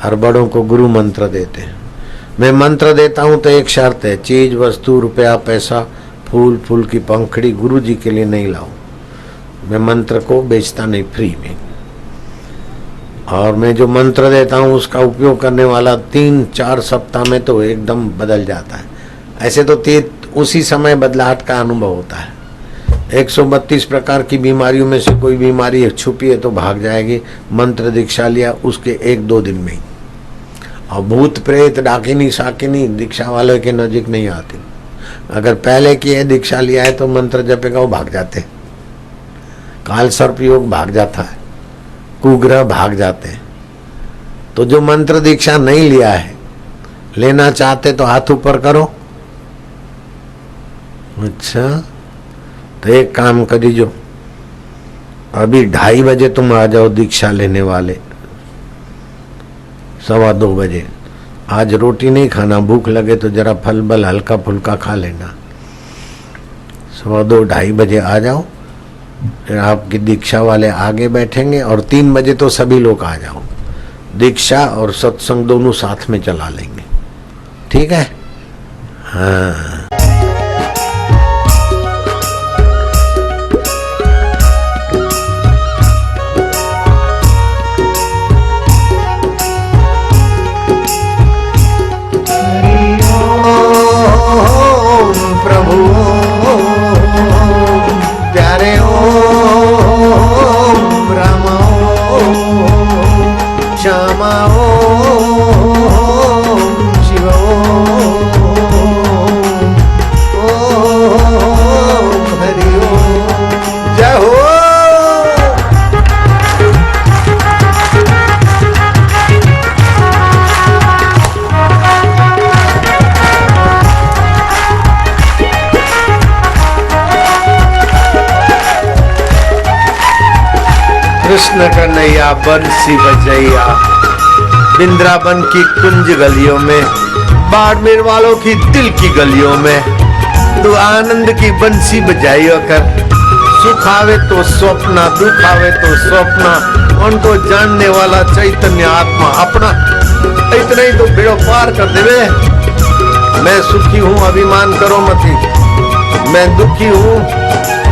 [SPEAKER 1] और बड़ों को गुरु मंत्र देते हैं। मैं मंत्र देता हूं तो एक शर्त है, चीज वस्तु रुपया पैसा फूल फूल की पंखड़ी गुरु जी के लिए नहीं लाऊं। मैं मंत्र को बेचता नहीं, फ्री में। और मैं जो मंत्र देता हूँ उसका उपयोग करने वाला 3-4 सप्ताह में तो एकदम बदल जाता है। ऐसे तो उसी समय बदलाहट का अनुभव होता है। 132 प्रकार की बीमारियों में से कोई बीमारी छुपी है तो भाग जाएगी। मंत्र दीक्षा लिया उसके 1-2 दिन में ही। और भूत प्रेत डाकिनी शाकिनी दीक्षा वाले के नजीक नहीं आती। अगर पहले की है दीक्षा लिया है तो मंत्र जपेगा वो भाग जाते। काल सर्प योग भाग जाता है, कुग्रह भाग जाते हैं। तो जो मंत्र दीक्षा नहीं लिया है, लेना चाहते तो हाथ ऊपर करो। अच्छा, तो एक काम करिए, अभी 2:30 बजे तुम आ जाओ दीक्षा लेने वाले, 2:15 बजे। आज रोटी नहीं खाना, भूख लगे तो जरा फल बल हल्का फुल्का खा लेना। 2:15-2:30 बजे आ जाओ, फिर आपकी दीक्षा वाले आगे बैठेंगे और 3 बजे तो सभी लोग आ जाओ। दीक्षा और सत्संग दोनों साथ में चला लेंगे, ठीक है? हाँ। कृष्ण कन्हैया बंसी बजैया, वृंदावन की कुंज गलियों में, बाड़मेर वालों की दिल की गलियों में तू आनंद की बंसी बजाइयो कर। सुख आवे तो स्वप्न, दुख आवे तो स्वप्न, उनको जानने वाला चैतन्य आत्मा अपना इतना ही तो बेड़ो पार कर देवे। मैं सुखी हूँ अभिमान करो मती, मैं दुखी हूँ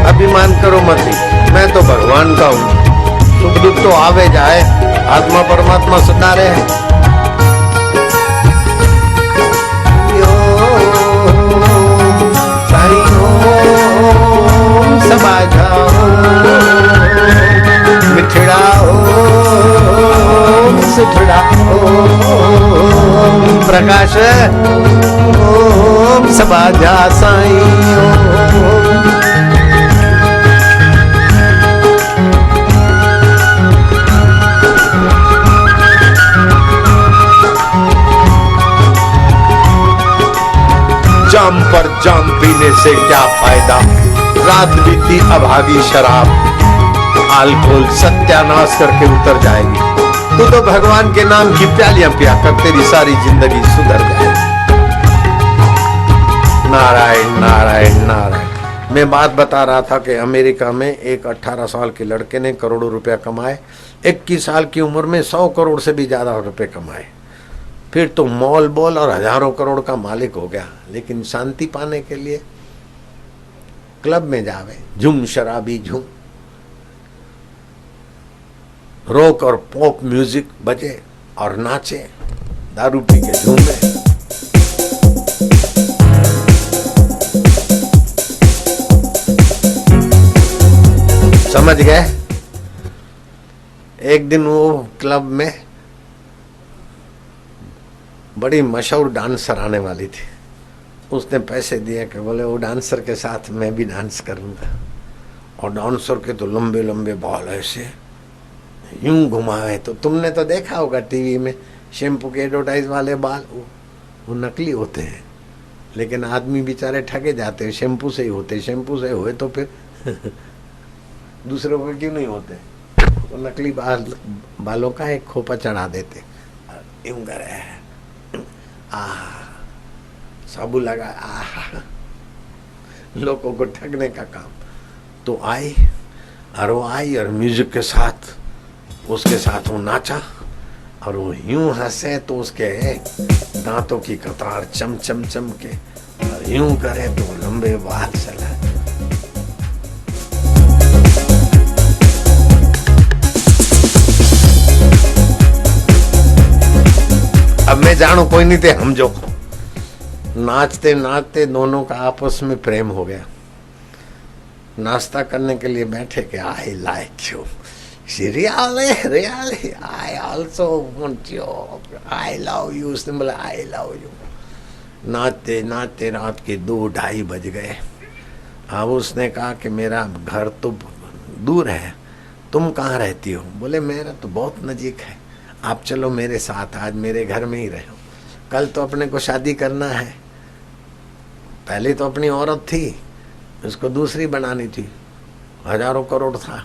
[SPEAKER 1] अभिमान करो मती, मैं तो भगवान का हूँ। सुख दुख तो आवे जाए, आत्मा परमात्मा सदा रहे। सबा जाओ मिठड़ा हो, सुथड़ा हो, प्रकाश ओम सबा जा साईं। जाम पर जाम पीने से क्या फायदा, रात बीती अभागी शराब, अल्कोहल सत्यानाश करके उतर जाएगी। तू तो भगवान के नाम की प्यालियां पिया कर, तेरी सारी जिंदगी सुधर जाएगी। नारायण नारायण नारायण। मैं बात बता रहा था कि अमेरिका में एक 18 साल के लड़के ने करोड़ों रुपया कमाए, 21 साल की उम्र में 100 करोड़ से भी ज्यादा रुपए कमाए। फिर तो मॉल बॉल और हजारों करोड़ का मालिक हो गया। लेकिन शांति पाने के लिए क्लब में जावे, झूम शराबी झूम, रॉक और पॉप म्यूजिक बजे और नाचे, दारू पी के झूमे। समझ गए? एक दिन वो क्लब में बड़ी मशहूर डांसर आने वाली थी। उसने पैसे दिए कि बोले वो डांसर के साथ मैं भी डांस करूंगा। और डांसर के तो लंबे लंबे बाल ऐसे यूं घुमाए, तो तुमने तो देखा होगा टीवी में शैम्पू के एडवर्टाइज वाले बाल, वो नकली होते हैं। लेकिन आदमी बेचारे ठगे जाते हैं, शैम्पू से ही होते। शैम्पू से हुए तो फिर दूसरों को क्यों नहीं होते? वो नकली बालों का एक खोपा चढ़ा देते, यूं करे साबु लगा, लोगों को ठगने का काम। तो आई और वो आई और म्यूजिक के साथ उसके साथ वो नाचा और वो यूं हंसे तो उसके दांतों की कतार चम चम चम के, और यूं करे तो लंबे बाल चला। मैं जानू कोई नहीं थे हम जो नाचते नाचते दोनों का आपस में प्रेम हो गया। नाश्ता करने के लिए बैठे कि I like you, really I also want you, I love you. उसने बोला आई लव यू। नाचते नाचते रात के 2-2:30 बज गए। अब उसने कहा कि मेरा घर तो दूर है, तुम कहाँ रहती हो? बोले मेरा तो बहुत नजीक है, आप चलो मेरे साथ, आज मेरे घर में ही रहो। कल तो अपने को शादी करना है, पहले तो अपनी औरत थी, उसको दूसरी बनानी थी, हजारों करोड़ था।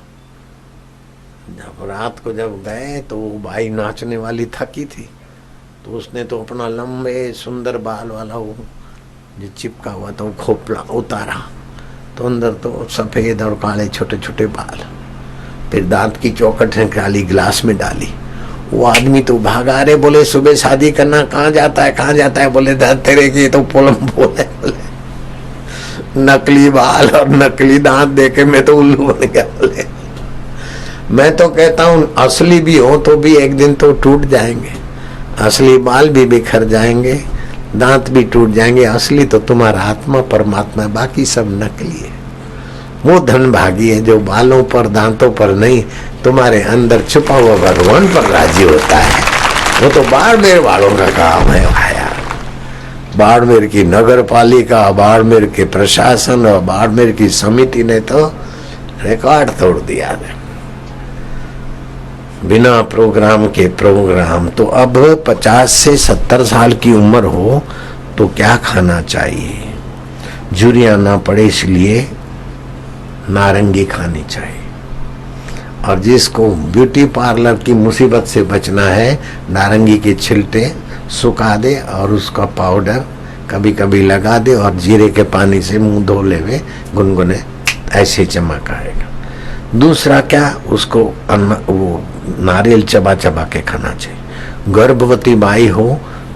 [SPEAKER 1] जब रात को जब गए तो वो भाई नाचने वाली थकी थी, तो उसने तो अपना लंबे सुंदर बाल वाला वो जो चिपका हुआ था वो खोपड़ा उतारा, तो अंदर तो सफेद और काले छोटे छोटे बाल। फिर दांत की चौखट निकाली, गिलास में डाली। वो आदमी तो भागा, रे बोले सुबह शादी करना, कहाँ जाता है कहाँ जाता है? बोले तेरे की तो पोलम बोले, बोले नकली बाल और नकली दांत देके मैं तो उल्लू बन गया। बोले मैं तो कहता हूँ असली भी हो तो भी एक दिन तो टूट जाएंगे, असली बाल भी बिखर जाएंगे, दांत भी टूट जाएंगे, असली तो तुम्हारा आत्मा परमात्मा है, बाकी सब नकली है। वो धन भागी है जो बालों पर दांतों पर नहीं, तुम्हारे अंदर छुपा हुआ भगवान पर राजी होता है। वो तो बाड़मेर वालों का काम है भाया। बाड़मेर की नगर पालिका, बाड़मेर के प्रशासन और बाड़मेर की समिति ने तो रिकॉर्ड तोड़ दिया है। बिना प्रोग्राम के प्रोग्राम। तो अब 50 से 70 साल की उम्र हो तो क्या खाना चाहिए? झुर्रियां ना पड़े इसलिए नारंगी खानी चाहिए। और जिसको ब्यूटी पार्लर की मुसीबत से बचना है, नारंगी के छिलटे सुखा दे और उसका पाउडर कभी कभी लगा दे और जीरे के पानी से मुंह धो लेवे गुनगुने, ऐसे चमक आएगा। दूसरा क्या, उसको वो नारियल चबा चबा के खाना चाहिए। गर्भवती बाई हो,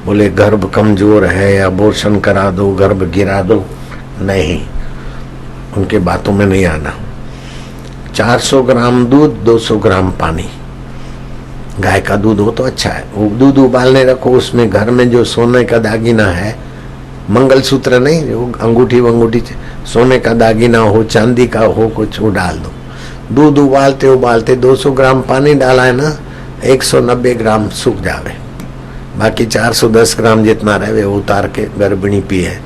[SPEAKER 1] बोले गर्भ कमजोर है, अबॉर्शन करा दो, गर्भ गिरा दो, नहीं, उनके बातों में नहीं आना। 400 ग्राम दूध, 200 ग्राम पानी, गाय का दूध हो तो अच्छा है, वो दूध उबालने रखो, उसमें घर में जो सोने का दागिना है, मंगलसूत्र नहीं, वो अंगूठी वंगूठी सोने का दागिना हो, चांदी का हो, कुछ वो डाल दो। दूध उबालते उबालते 200 ग्राम पानी डाला है ना, 190 ग्राम सूख जावे, बाकी 410 ग्राम जितना रहे वो उतार के गर्भिणी पिए।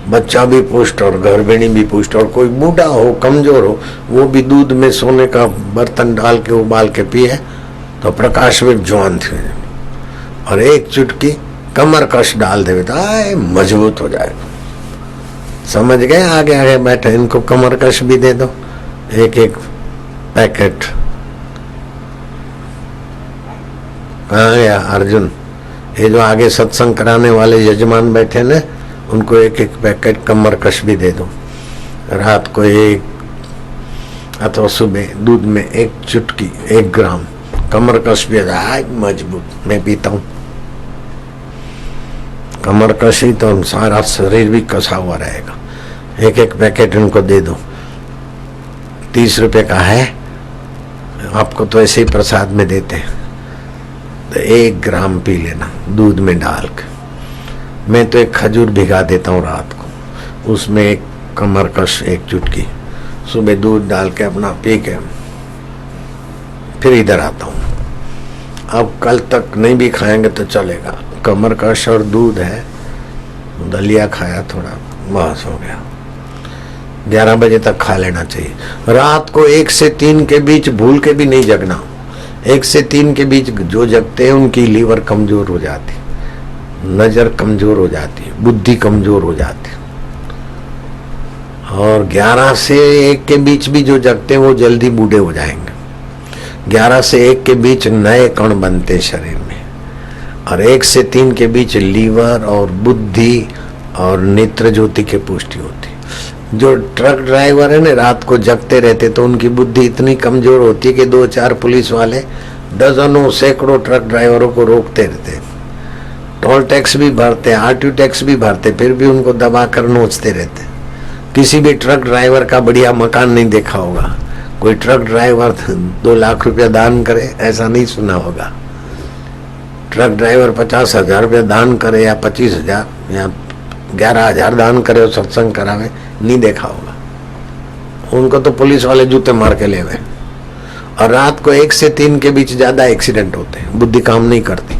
[SPEAKER 1] बच्चा भी पुष्ट और गर्भिणी भी पुष्ट, और कोई बूढ़ा हो कमजोर हो वो भी दूध में सोने का बर्तन डाल के उबाल के पिए तो प्रकाश में जवान थे। और एक चुटकी कमर कश डाल दे तो आए मजबूत हो जाएगा। समझ गए? आगे आगे बैठे इनको कमर कश भी दे दो, एक एक पैकेट। कहाँ गया अर्जुन? ये जो आगे सत्संग कराने वाले यजमान बैठे ना, उनको एक एक पैकेट कमर कश भी दे दो। रात को एक अथवा सुबह दूध में एक चुटकी 1 ग्राम कमर कश भी आए मजबूत। मैं पीता हूँ कमर कश ही तो सारा शरीर भी कसा हुआ रहेगा। एक एक पैकेट इनको दे दो, 30 रुपए का है, आपको तो ऐसे ही प्रसाद में देते हैं, तो 1 ग्राम पी लेना दूध में डाल के। मैं तो एक खजूर भिगा देता हूँ रात को, उसमें एक कमर कश 1 चुटकी, सुबह दूध डाल के अपना पी के फिर इधर आता हूँ। अब कल तक नहीं भी खाएंगे तो चलेगा। कमर कश और दूध है, दलिया खाया थोड़ा, बस हो गया। 11 बजे तक खा लेना चाहिए। रात को 1 से 3 के बीच भूल के भी नहीं जगना। 1 से 3 के बीच जो जगते हैं उनकी लीवर कमजोर हो जाती, नजर कमजोर हो जाती है, बुद्धि कमजोर हो जाती है। और 11 से 1 के बीच भी जो जगते हैं वो जल्दी बूढ़े हो जाएंगे। 11 से 1 के बीच नए कण बनते शरीर में, और 1 से 3 के बीच लीवर और बुद्धि और नेत्र ज्योति की पुष्टि होती। जो ट्रक ड्राइवर है ना, रात को जगते रहते तो उनकी बुद्धि इतनी कमजोर होती है कि 2-4 पुलिस वाले दर्जनों सैकड़ों ट्रक ड्राइवरों को रोकते रहते, टोल टैक्स भी भरते, आरटीओ टैक्स भी भरते, फिर भी उनको दबा कर नोचते रहते। किसी भी ट्रक ड्राइवर का बढ़िया मकान नहीं देखा होगा, कोई ट्रक ड्राइवर 2 लाख रुपया दान करे, ऐसा नहीं सुना होगा। ट्रक ड्राइवर 50,000 रुपया दान करे या 25,000 या 11,000 दान करे और सत्संग करावे, नहीं देखा होगा। उनको तो पुलिस वाले जूते मार के ले गए। और रात को 1 से 3 के बीच ज्यादा एक्सीडेंट होते हैं, बुद्धि काम नहीं करती।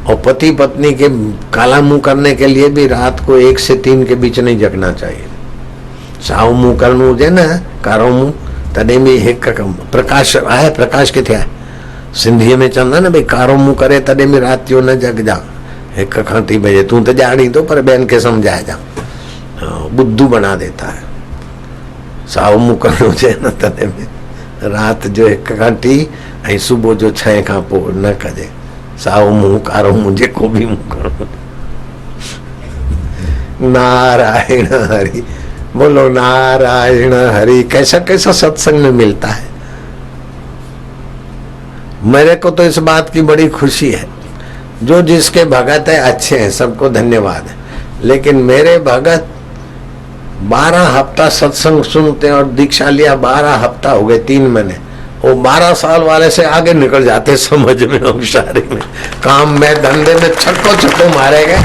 [SPEAKER 1] और पति पत्नी के काला मुंह करने के लिए भी रात को 1 से 3 के बीच नहीं जगना चाहिए। साव मुंह करनु हुजे ने कारो मुंह तॾहिं बि हिकु प्रकाश आहे, प्रकाश किथे आहे? सिंधीअ में चवंदा न भई कारो मुंह करे तॾहिं बि राति जो न जगजा, 1 खां 3 बजे। तूं तो ॼाणींदो पर ॿियनि खे सम्झाइजां, बुद्धू बना देता है। साव मुंह करणु हुजे न तॾहिं बि राति जो 1 खां 3 ऐं सुबुह जो 6 खां पोइ न कजे। साव मुंह कारो मुंह जेको बि मुंह करणो। नारायण हरि बोलो, नारायण हरि। कैसा कैसा सत्संग में मिलता है। मेरे को तो इस बात की बड़ी खुशी है, जो जिसके भगत है अच्छे हैं, सबको धन्यवाद है। लेकिन मेरे भगत 12 हफ्ता सत्संग सुनते और दीक्षा लिया, 12 हफ्ता हो गए, 3 महीने। वो 12 साल वाले से आगे निकल जाते समझ में, होशियारी में, काम में, धंधे में छक्को मारे गए।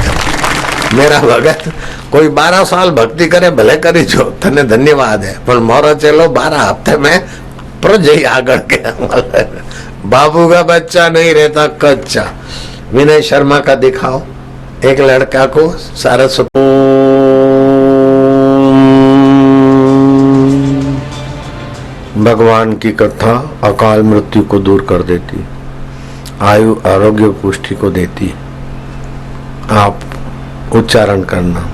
[SPEAKER 1] मेरा भगत कोई 12 साल भक्ति करे भले करी जो, तने धन्यवाद है, पर मोरो चलो 12 हफ्ते में प्रोजई आगड़ के। बाबू का बच्चा नहीं रहता कच्चा। विनय शर्मा का दिखाओ, एक लड़का को सारस्वती। भगवान की कथा अकाल मृत्यु को दूर कर देती, आयु आरोग्य पुष्टि को देती। आप उच्चारण करना।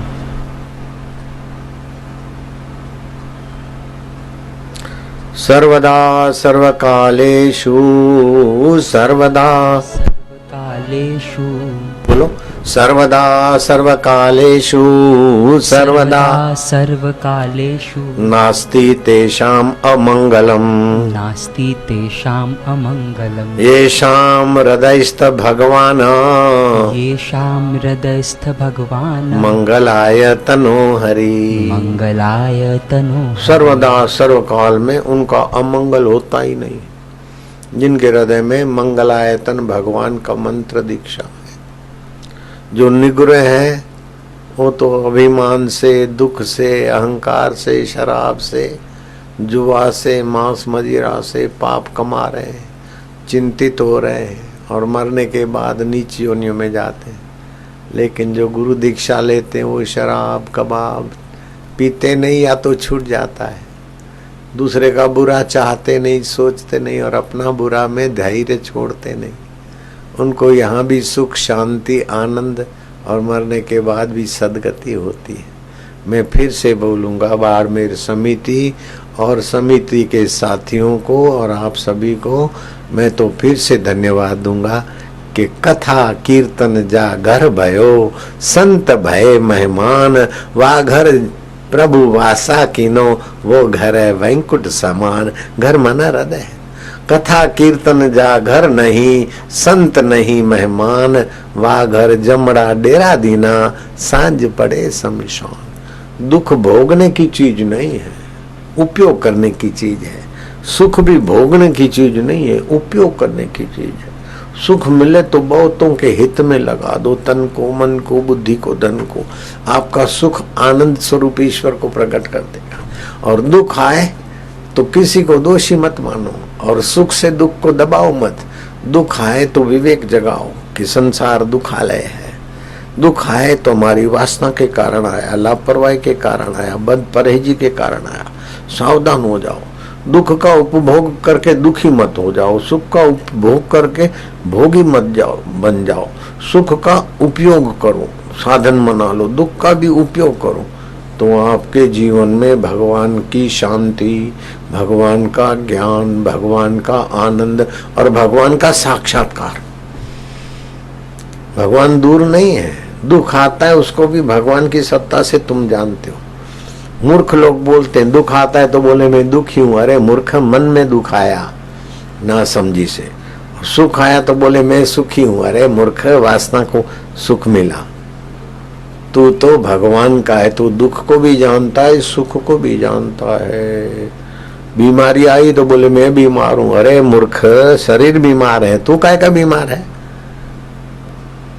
[SPEAKER 1] सर्वदा सर्वकालेषु, सर्वदा
[SPEAKER 3] कालेषु,
[SPEAKER 1] बोलो, सर्वदा सर्वकालेषु, सर्वदा
[SPEAKER 3] सर्वकालेषु
[SPEAKER 1] नास्ति तेषाम् अमंगलम्,
[SPEAKER 3] नास्ति तेषाम् अमंगलम्।
[SPEAKER 1] येषां हृदयस्थ भगवान्,
[SPEAKER 3] येषां हृदयस्थ भगवान्
[SPEAKER 1] मंगलाय तनो हरि।
[SPEAKER 3] मंगलाय तनो।
[SPEAKER 1] सर्वदा सर्वकाल में उनका अमंगल होता ही नहीं, जिनके हृदय में मंगलायतन भगवान का मंत्र दीक्षा है। जो निग्रह है वो तो अभिमान से, दुख से, अहंकार से, शराब से, जुआ से, मांस मदिरा से पाप कमा रहे हैं, चिंतित हो रहे हैं और मरने के बाद नीच योनियों में जाते हैं। लेकिन जो गुरु दीक्षा लेते हैं वो शराब कबाब पीते नहीं या तो छूट जाता है, दूसरे का बुरा चाहते नहीं, सोचते नहीं और अपना बुरा में धैर्य छोड़ते नहीं। उनको यहाँ भी सुख, शांति, आनंद और मरने के बाद भी सदगति होती है। मैं फिर से बोलूँगा, बाड़मेर समिति और समिति के साथियों को और आप सभी को मैं तो फिर से धन्यवाद दूंगा कि कथा कीर्तन जा घर भयो, संत भय मेहमान, वा घर प्रभु वासा कीनो, वो घर है वैंकुट समान। घर मना हृदय है। कथा कीर्तन जा घर नहीं, संत नहीं मेहमान, वा घर जमड़ा डेरा दीना, सांझ पड़े शमशान। दुख भोगने की चीज नहीं है, उपयोग करने की चीज है। सुख भी भोगने की चीज नहीं है, उपयोग करने की चीज है। सुख मिले तो बहुतों के हित में लगा दो, तन को, मन को, बुद्धि को, धन को। आपका सुख आनंद स्वरूप ईश्वर को प्रकट कर देगा। और दुख आए तो किसी को दोषी मत मानो और सुख से दुख को दबाओ मत। दुख आए तो विवेक जगाओ कि संसार दुखालय है। दुख आए तो हमारी वासना के कारण आया, लापरवाही के कारण आया, बद परहेजी के कारण आया। सावधान हो जाओ। दुख का उपभोग करके दुखी मत हो जाओ, सुख का उपभोग करके भोगी मत बन जाओ। सुख का उपयोग करो, साधन मना लो, दुख का भी उपयोग करो, तो आपके जीवन में भगवान की शांति, भगवान का ज्ञान, भगवान का आनंद और भगवान का साक्षात्कार। भगवान दूर नहीं है। दुख आता है उसको भी भगवान की सत्ता से तुम जानते हो। मूर्ख लोग बोलते हैं दुख आता है तो बोले मैं दुखी हूं। अरे मूर्ख, मन में दुख आया ना समझी से। सुख आया तो बोले मैं सुखी हूं। अरे मूर्ख, वासना को सुख मिला। तू तो भगवान का है, तू दुख को भी जानता है, सुख को भी जानता है। बीमारी आई तो बोले मैं बीमार हूं। अरे मूर्ख, शरीर बीमार है, तू काय का बीमार है?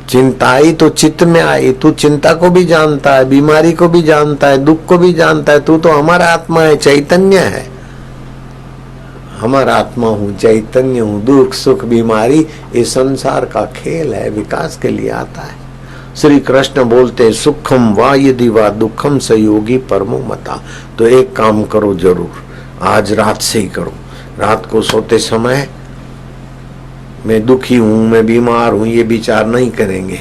[SPEAKER 1] चिंता आई तो चित्त में आई। तू चिंता को भी जानता है, बीमारी को भी जानता है, दुख को भी जानता है। तू तो हमारा आत्मा है, चैतन्य है। हमारा आत्मा हूँ, चैतन्य हूँ। दुख सुख बीमारी ये संसार का खेल है, विकास के लिए आता है। श्री कृष्ण बोलते सुखम वा यदि वा दुखम संयोगी परमो मता। तो एक काम करो जरूर, आज रात से ही करो। रात को सोते समय मैं दुखी हूं, मैं बीमार हूं, ये विचार नहीं करेंगे।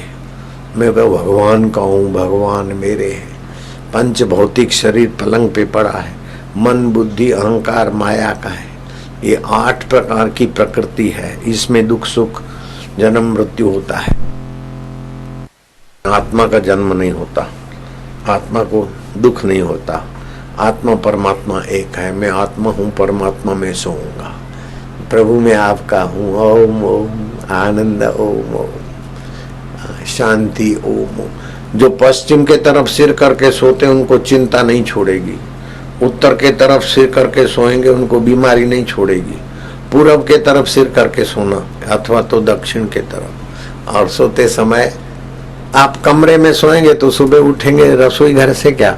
[SPEAKER 1] मैं भगवान का हूं, भगवान मेरे हैं। पंच भौतिक शरीर पलंग पे पड़ा है, मन बुद्धि अहंकार माया का है। ये 8 प्रकार की प्रकृति है, इसमें दुख सुख जन्म मृत्यु होता है। आत्मा का जन्म नहीं होता, आत्मा को दुख नहीं होता। आत्मा परमात्मा एक है। मैं आत्मा हूँ, परमात्मा में सोऊंगा। प्रभु मैं आपका हूँ। ओम ओम आनंद, ओम ओम शांति, ओम ओम। जो पश्चिम के तरफ सिर करके सोते उनको चिंता नहीं छोड़ेगी। उत्तर के तरफ सिर करके सोएंगे उनको बीमारी नहीं छोड़ेगी। पूरब के तरफ सिर करके सोना अथवा तो दक्षिण के तरफ। और सोते समय आप कमरे में सोएंगे तो सुबह उठेंगे रसोई घर से क्या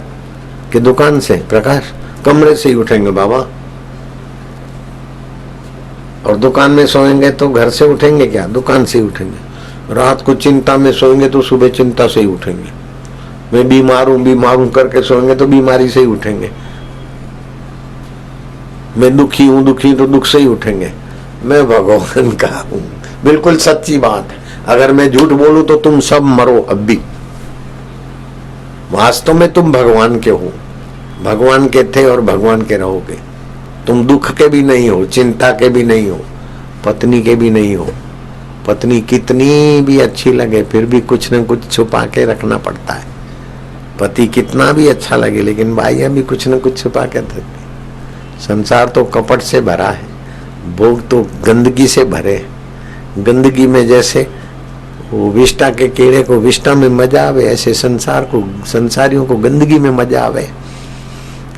[SPEAKER 1] कि दुकान से? प्रकाश कमरे से ही उठेंगे बाबा। और दुकान में सोएंगे तो घर से उठेंगे क्या? दुकान से ही उठेंगे। रात को चिंता में सोएंगे तो सुबह चिंता से ही उठेंगे। मैं बीमार हूं करके सोएंगे तो बीमारी से ही उठेंगे। मैं दुखी हूं तो दुख से ही उठेंगे। मैं भगवान का हूं, बिल्कुल सच्ची बात है। अगर मैं झूठ बोलूं तो तुम सब मरो अब भी। वास्तव में तुम भगवान के हो, भगवान के थे और भगवान के रहोगे। तुम दुख के भी नहीं हो, चिंता के भी नहीं हो, पत्नी के भी नहीं हो। पत्नी कितनी भी अच्छी लगे फिर भी कुछ न कुछ छुपा के रखना पड़ता है। पति कितना भी अच्छा लगे लेकिन भाइयां भी कुछ न कुछ छुपा के रखते। संसार तो कपट से भरा है, भोग तो गंदगी से भरे। गंदगी में जैसे वो विष्टा के कीड़े को विष्टा में मजा आवे, ऐसे संसारियों को गंदगी में मजा आवे।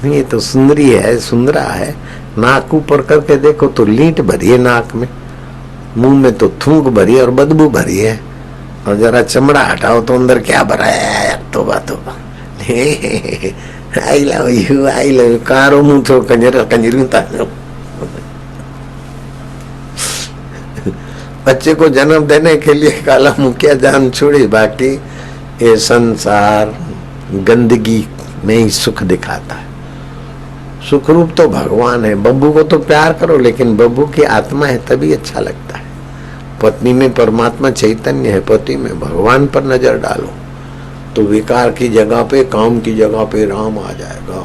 [SPEAKER 1] ये तो सुंदरी है, सुंदरा है। नाक ऊपर करके देखो तो लींट भरी है नाक में, मुंह में तो थूक भरी है और बदबू भरी है। और जरा चमड़ा हटाओ तो अंदर क्या भरा है? तोबा तोबा। आई लव यू कारो मुंह तो कंजरी तारो। बच्चे को जन्म देने के लिए काला मुखिया जान छोड़ी, बाकी ये संसार गंदगी में ही सुख दिखाता है। सुख रूप तो भगवान है। बब्बू को तो प्यार करो लेकिन बब्बू की आत्मा है तभी अच्छा लगता है। पत्नी में परमात्मा चैतन्य है, पति में भगवान पर नजर डालो तो विकार की जगह पे काम की जगह पे राम आ जाएगा।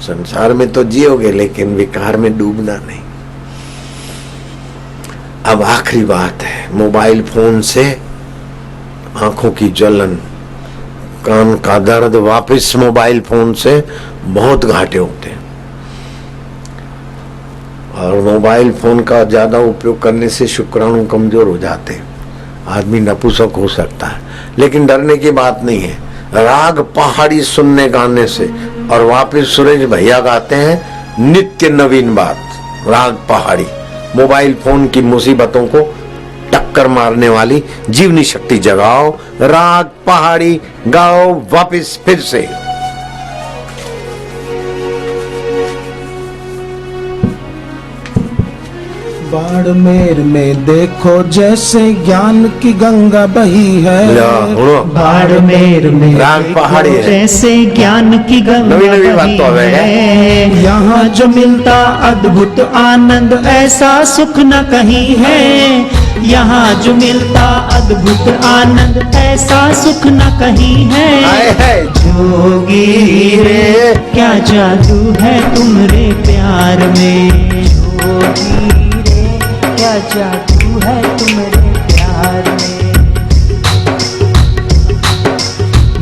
[SPEAKER 1] संसार में तो जियोगे लेकिन विकार में डूबना नहीं। अब आखिरी बात है, मोबाइल फोन से आंखों की जलन, कान का दर्द वापस मोबाइल फोन से बहुत घाटे होते हैं। और मोबाइल फोन का ज्यादा उपयोग करने से शुक्राणु कमजोर हो जाते हैं, आदमी नपुंसक हो सकता है। लेकिन डरने की बात नहीं है। राग पहाड़ी सुनने गाने से, और वापस सुरेश भैया गाते हैं नित्य नवीन बात। राग पहाड़ी मोबाइल फोन की मुसीबतों को टक्कर मारने वाली जीवनी शक्ति जगाओ। राग पहाड़ी गाओ वापस फिर से।
[SPEAKER 5] बाड़मेर में देखो जैसे ज्ञान की गंगा बही है।
[SPEAKER 2] बाड़मेर में
[SPEAKER 1] राग पहाड़ी है,
[SPEAKER 2] जैसे ज्ञान की गंगा
[SPEAKER 1] नवी तो
[SPEAKER 2] है। यहाँ जो मिलता अद्भुत आनंद ऐसा सुख न कहीं है। यहाँ जो मिलता अद्भुत आनंद ऐसा सुख न कहीं है। जोगी रे क्या जादू है तुमरे प्यार में। जोगी क्या जादू है तुम्हारे प्यार में।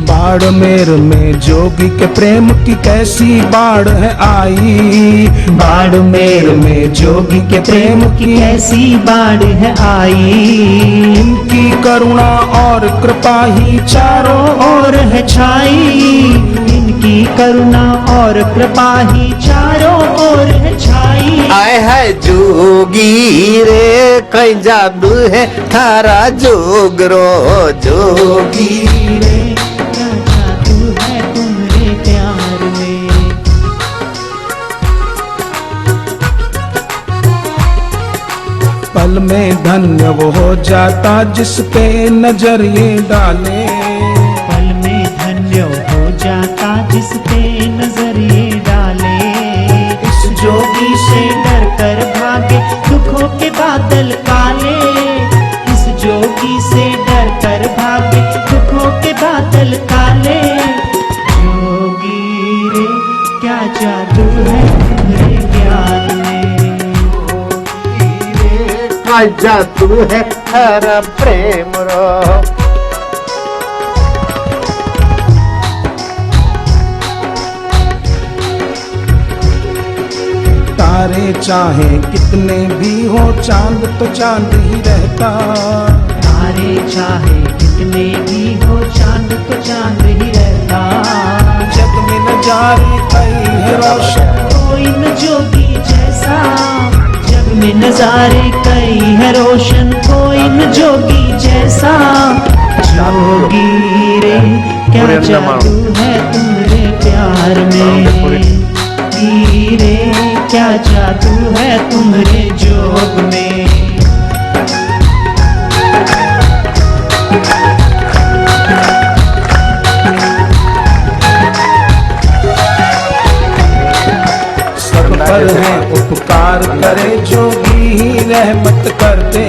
[SPEAKER 5] बाड़मेर में जोगी के प्रेम की कैसी बाढ़ है आई।
[SPEAKER 2] बाड़मेर में जोगी के प्रेम की कैसी बाढ़ है आई।
[SPEAKER 5] इनकी करुणा और कृपा ही
[SPEAKER 2] चारों ओर है छाई। इनकी की करुणा और कृपा ही चारों ओर है छाई।
[SPEAKER 1] आए है जोगी रे कहीं जादू है थारा जोगरो जोगी
[SPEAKER 2] रे क्या जादू है तुम्हारे प्यार में।
[SPEAKER 5] पल में धन्य वो हो जाता जिस पे नजर ये डाले।
[SPEAKER 2] पल में धन्य हो जाता जिस पे नजर ये डाले। इस जोगी से डर कर भागे दुखों के बादल काले। इस जोगी से डर कर भागे दुखों के बादल काले। जोगी रे क्या जादू है तुम्हारे ज्ञान में।
[SPEAKER 1] जादू है थारा प्रेम रो।
[SPEAKER 5] तारे चाहे कितने भी हो चांद तो चांद ही रहता।
[SPEAKER 2] तारे चाहे कितने भी हो चांद तो चांद ही रहता।
[SPEAKER 5] जग में नजारे कई है रोशन
[SPEAKER 2] कोई न जोगी जैसा। जग में नजारे कई है रोशन कोई न जोगी जैसा। जोगी रे क्या जादू है तुम्हारे प्यार में। जोगी रे क्या जादू है तुम्हारे जोग में।
[SPEAKER 5] पर है उपकार करे जोगी ही रहमत करते।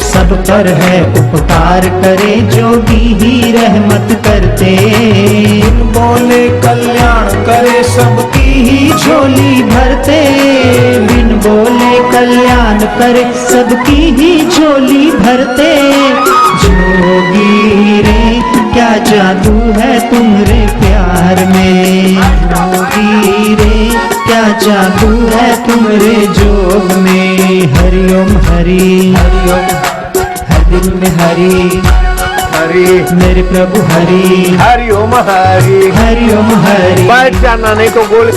[SPEAKER 2] सब पर है उपकार करे जोगी ही रहमत करते।
[SPEAKER 5] बिन बोले कल्याण करे सबकी ही
[SPEAKER 2] झोली भरते। बिन बोले कल्याण करे सबकी ही झोली भरते। जोगी रे क्या जादू है तुम्हारे प्यार में। जोगी रे क्या जादू है तुम्हारे जोग में। हरिओम हरि हरिओम हर दिल में हरि
[SPEAKER 1] हरि
[SPEAKER 2] मेरे प्रभु हरि
[SPEAKER 1] हरिओम हरि
[SPEAKER 2] हरिओम हरि।
[SPEAKER 1] बैठ जाना नहीं तो गोली।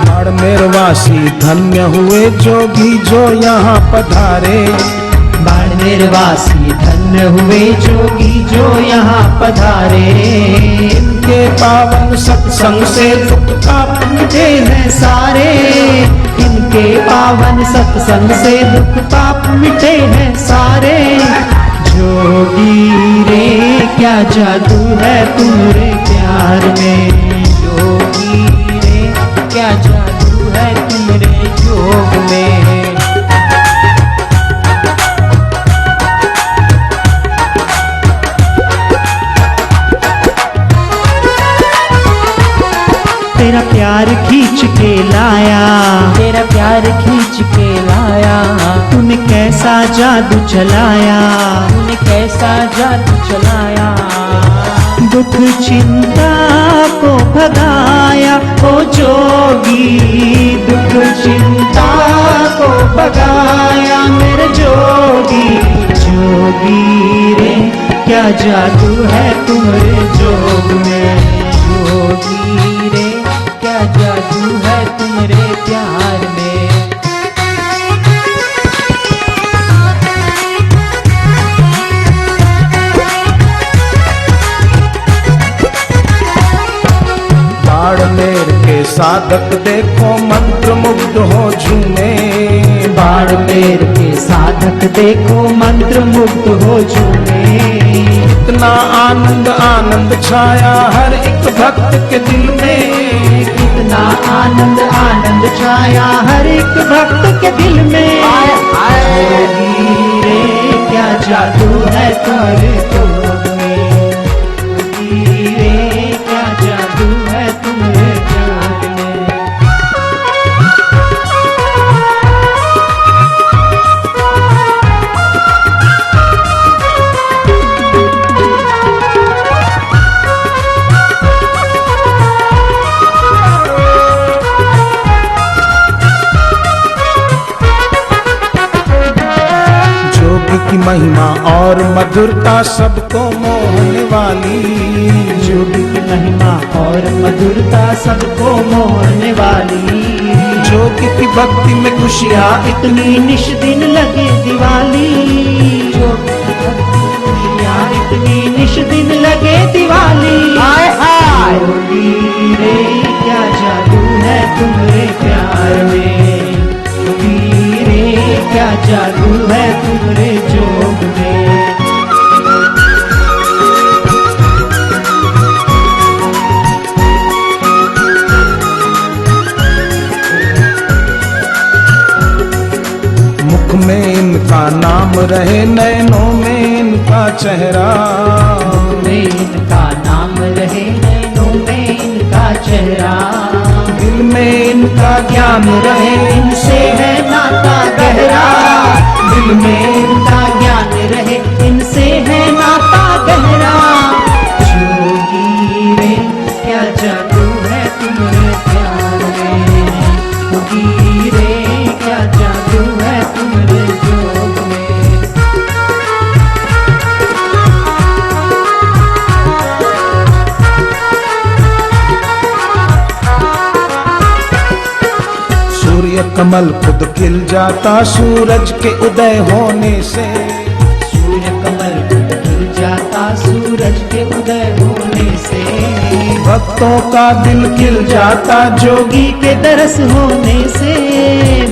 [SPEAKER 5] बाड़मेरवासी धन्य हुए जोगी जो यहाँ पधारे।
[SPEAKER 2] बाड़मेरवासी धन्य हुए जोगी जो यहाँ पधारे।
[SPEAKER 5] इनके पावन सत्संग से दुख ताप
[SPEAKER 2] मिटे हैं सारे। इनके पावन सत्संग से दुख ताप मिटे हैं सारे। जोगी रे क्या जादू है तुम्हारे प्यार में। जोगी रे क्या जादू है तुम्हारे जोग में। तेरा प्यार खींच के लाया। तेरा प्यार खींच के लाया। तूने कैसा जादू चलाया। तूने कैसा जादू चलाया। दुख चिंता को भगाया ओ जोगी। दुख चिंता को भगाया मेरे जोगी। जोगी रे क्या जादू है तुम्हारे जोग में। जोगी रे क्या जादू है तुम्हारे प्यार में।
[SPEAKER 5] बाड़मेर के साधक देखो मंत्र मुग्ध हो झूमे।
[SPEAKER 2] बाड़मेर के साधक देखो मंत्र मुग्ध हो झूमे।
[SPEAKER 5] इतना आनंद आनंद छाया हर एक भक्त के दिल में।
[SPEAKER 2] इतना आनंद आनंद छाया हर एक भक्त के दिल में। जोगी रे क्या जादू है तुम्हारे जोग में। जोगी रे क्या जादू है तुम्हारे जोग में।
[SPEAKER 5] की महिमा और मधुरता सबको मोहने वाली।
[SPEAKER 2] जोगी की महिमा और मधुरता सबको मोहने वाली।
[SPEAKER 5] जोगी की भक्ति में खुशियाँ
[SPEAKER 2] इतनी निश दिन लगे दिवाली। जोगी की भक्ति में खुशियाँ इतनी निश दिन लगे दिवाली।
[SPEAKER 1] हाय हाय
[SPEAKER 2] जोगी रे क्या जादू है तुम्हारे प्यार में। जोगी रे क्या जादू है तुम्हारे जोग में।
[SPEAKER 5] मुख में इनका नाम रहे, नैनों में इनका चेहरा।
[SPEAKER 2] में इनका नाम रहे, नैनों में इनका चेहरा।
[SPEAKER 5] दिल में इनका ज्ञान रहे,
[SPEAKER 2] इनसे है नाता गहरा। दिल में इनका ज्ञान रहे, इनसे है नाता गहरा। जोगी रे क्या जादू है तुम्हारे प्यार में। जोगी रे क्या जादू है तुम्हारे जोग में।
[SPEAKER 5] सूर्य कमल खुद खिल जाता सूरज के उदय होने से।
[SPEAKER 2] सूर्य कमल खिल जाता सूरज के उदय होने से।
[SPEAKER 5] भक्तों का दिल खिल जाता
[SPEAKER 2] जोगी के दरस होने से।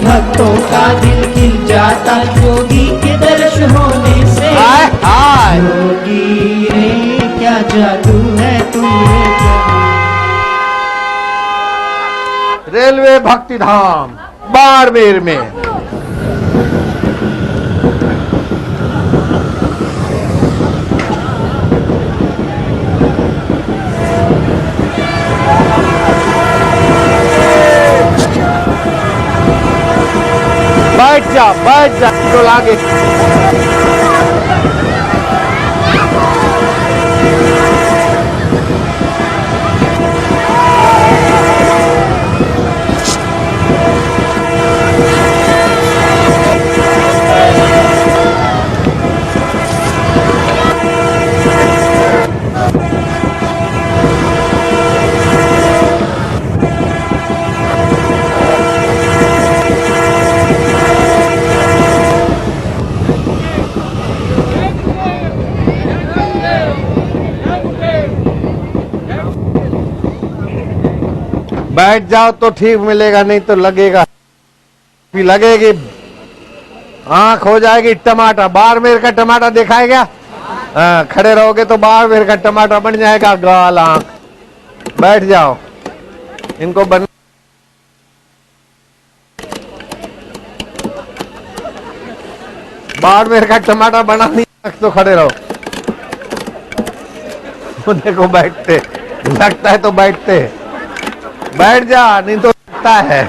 [SPEAKER 2] भक्तों का दिल खिल जाता जोगी के दरस होने से।
[SPEAKER 1] हाय हाय
[SPEAKER 2] जोगी रे क्या जादू है तुम्हारे प्यार।
[SPEAKER 1] रेलवे भक्ति धाम बाड़मेर में। बैठ जा तो लागे। बैठ जाओ तो ठीक मिलेगा, नहीं तो लगेगा भी लगेगी, आंख हो जाएगी टमाटर। बाड़मेर का टमाटर देखा है क्या? हाँ, खड़े रहोगे तो बाड़मेर का टमाटर बन जाएगा गाल आंख। बैठ जाओ, इनको बन बाड़मेर का टमाटर बना नहीं तो खड़े रहो। देखो बैठते, लगता है तो बैठते। बैठ जा, नहीं तो लगता है।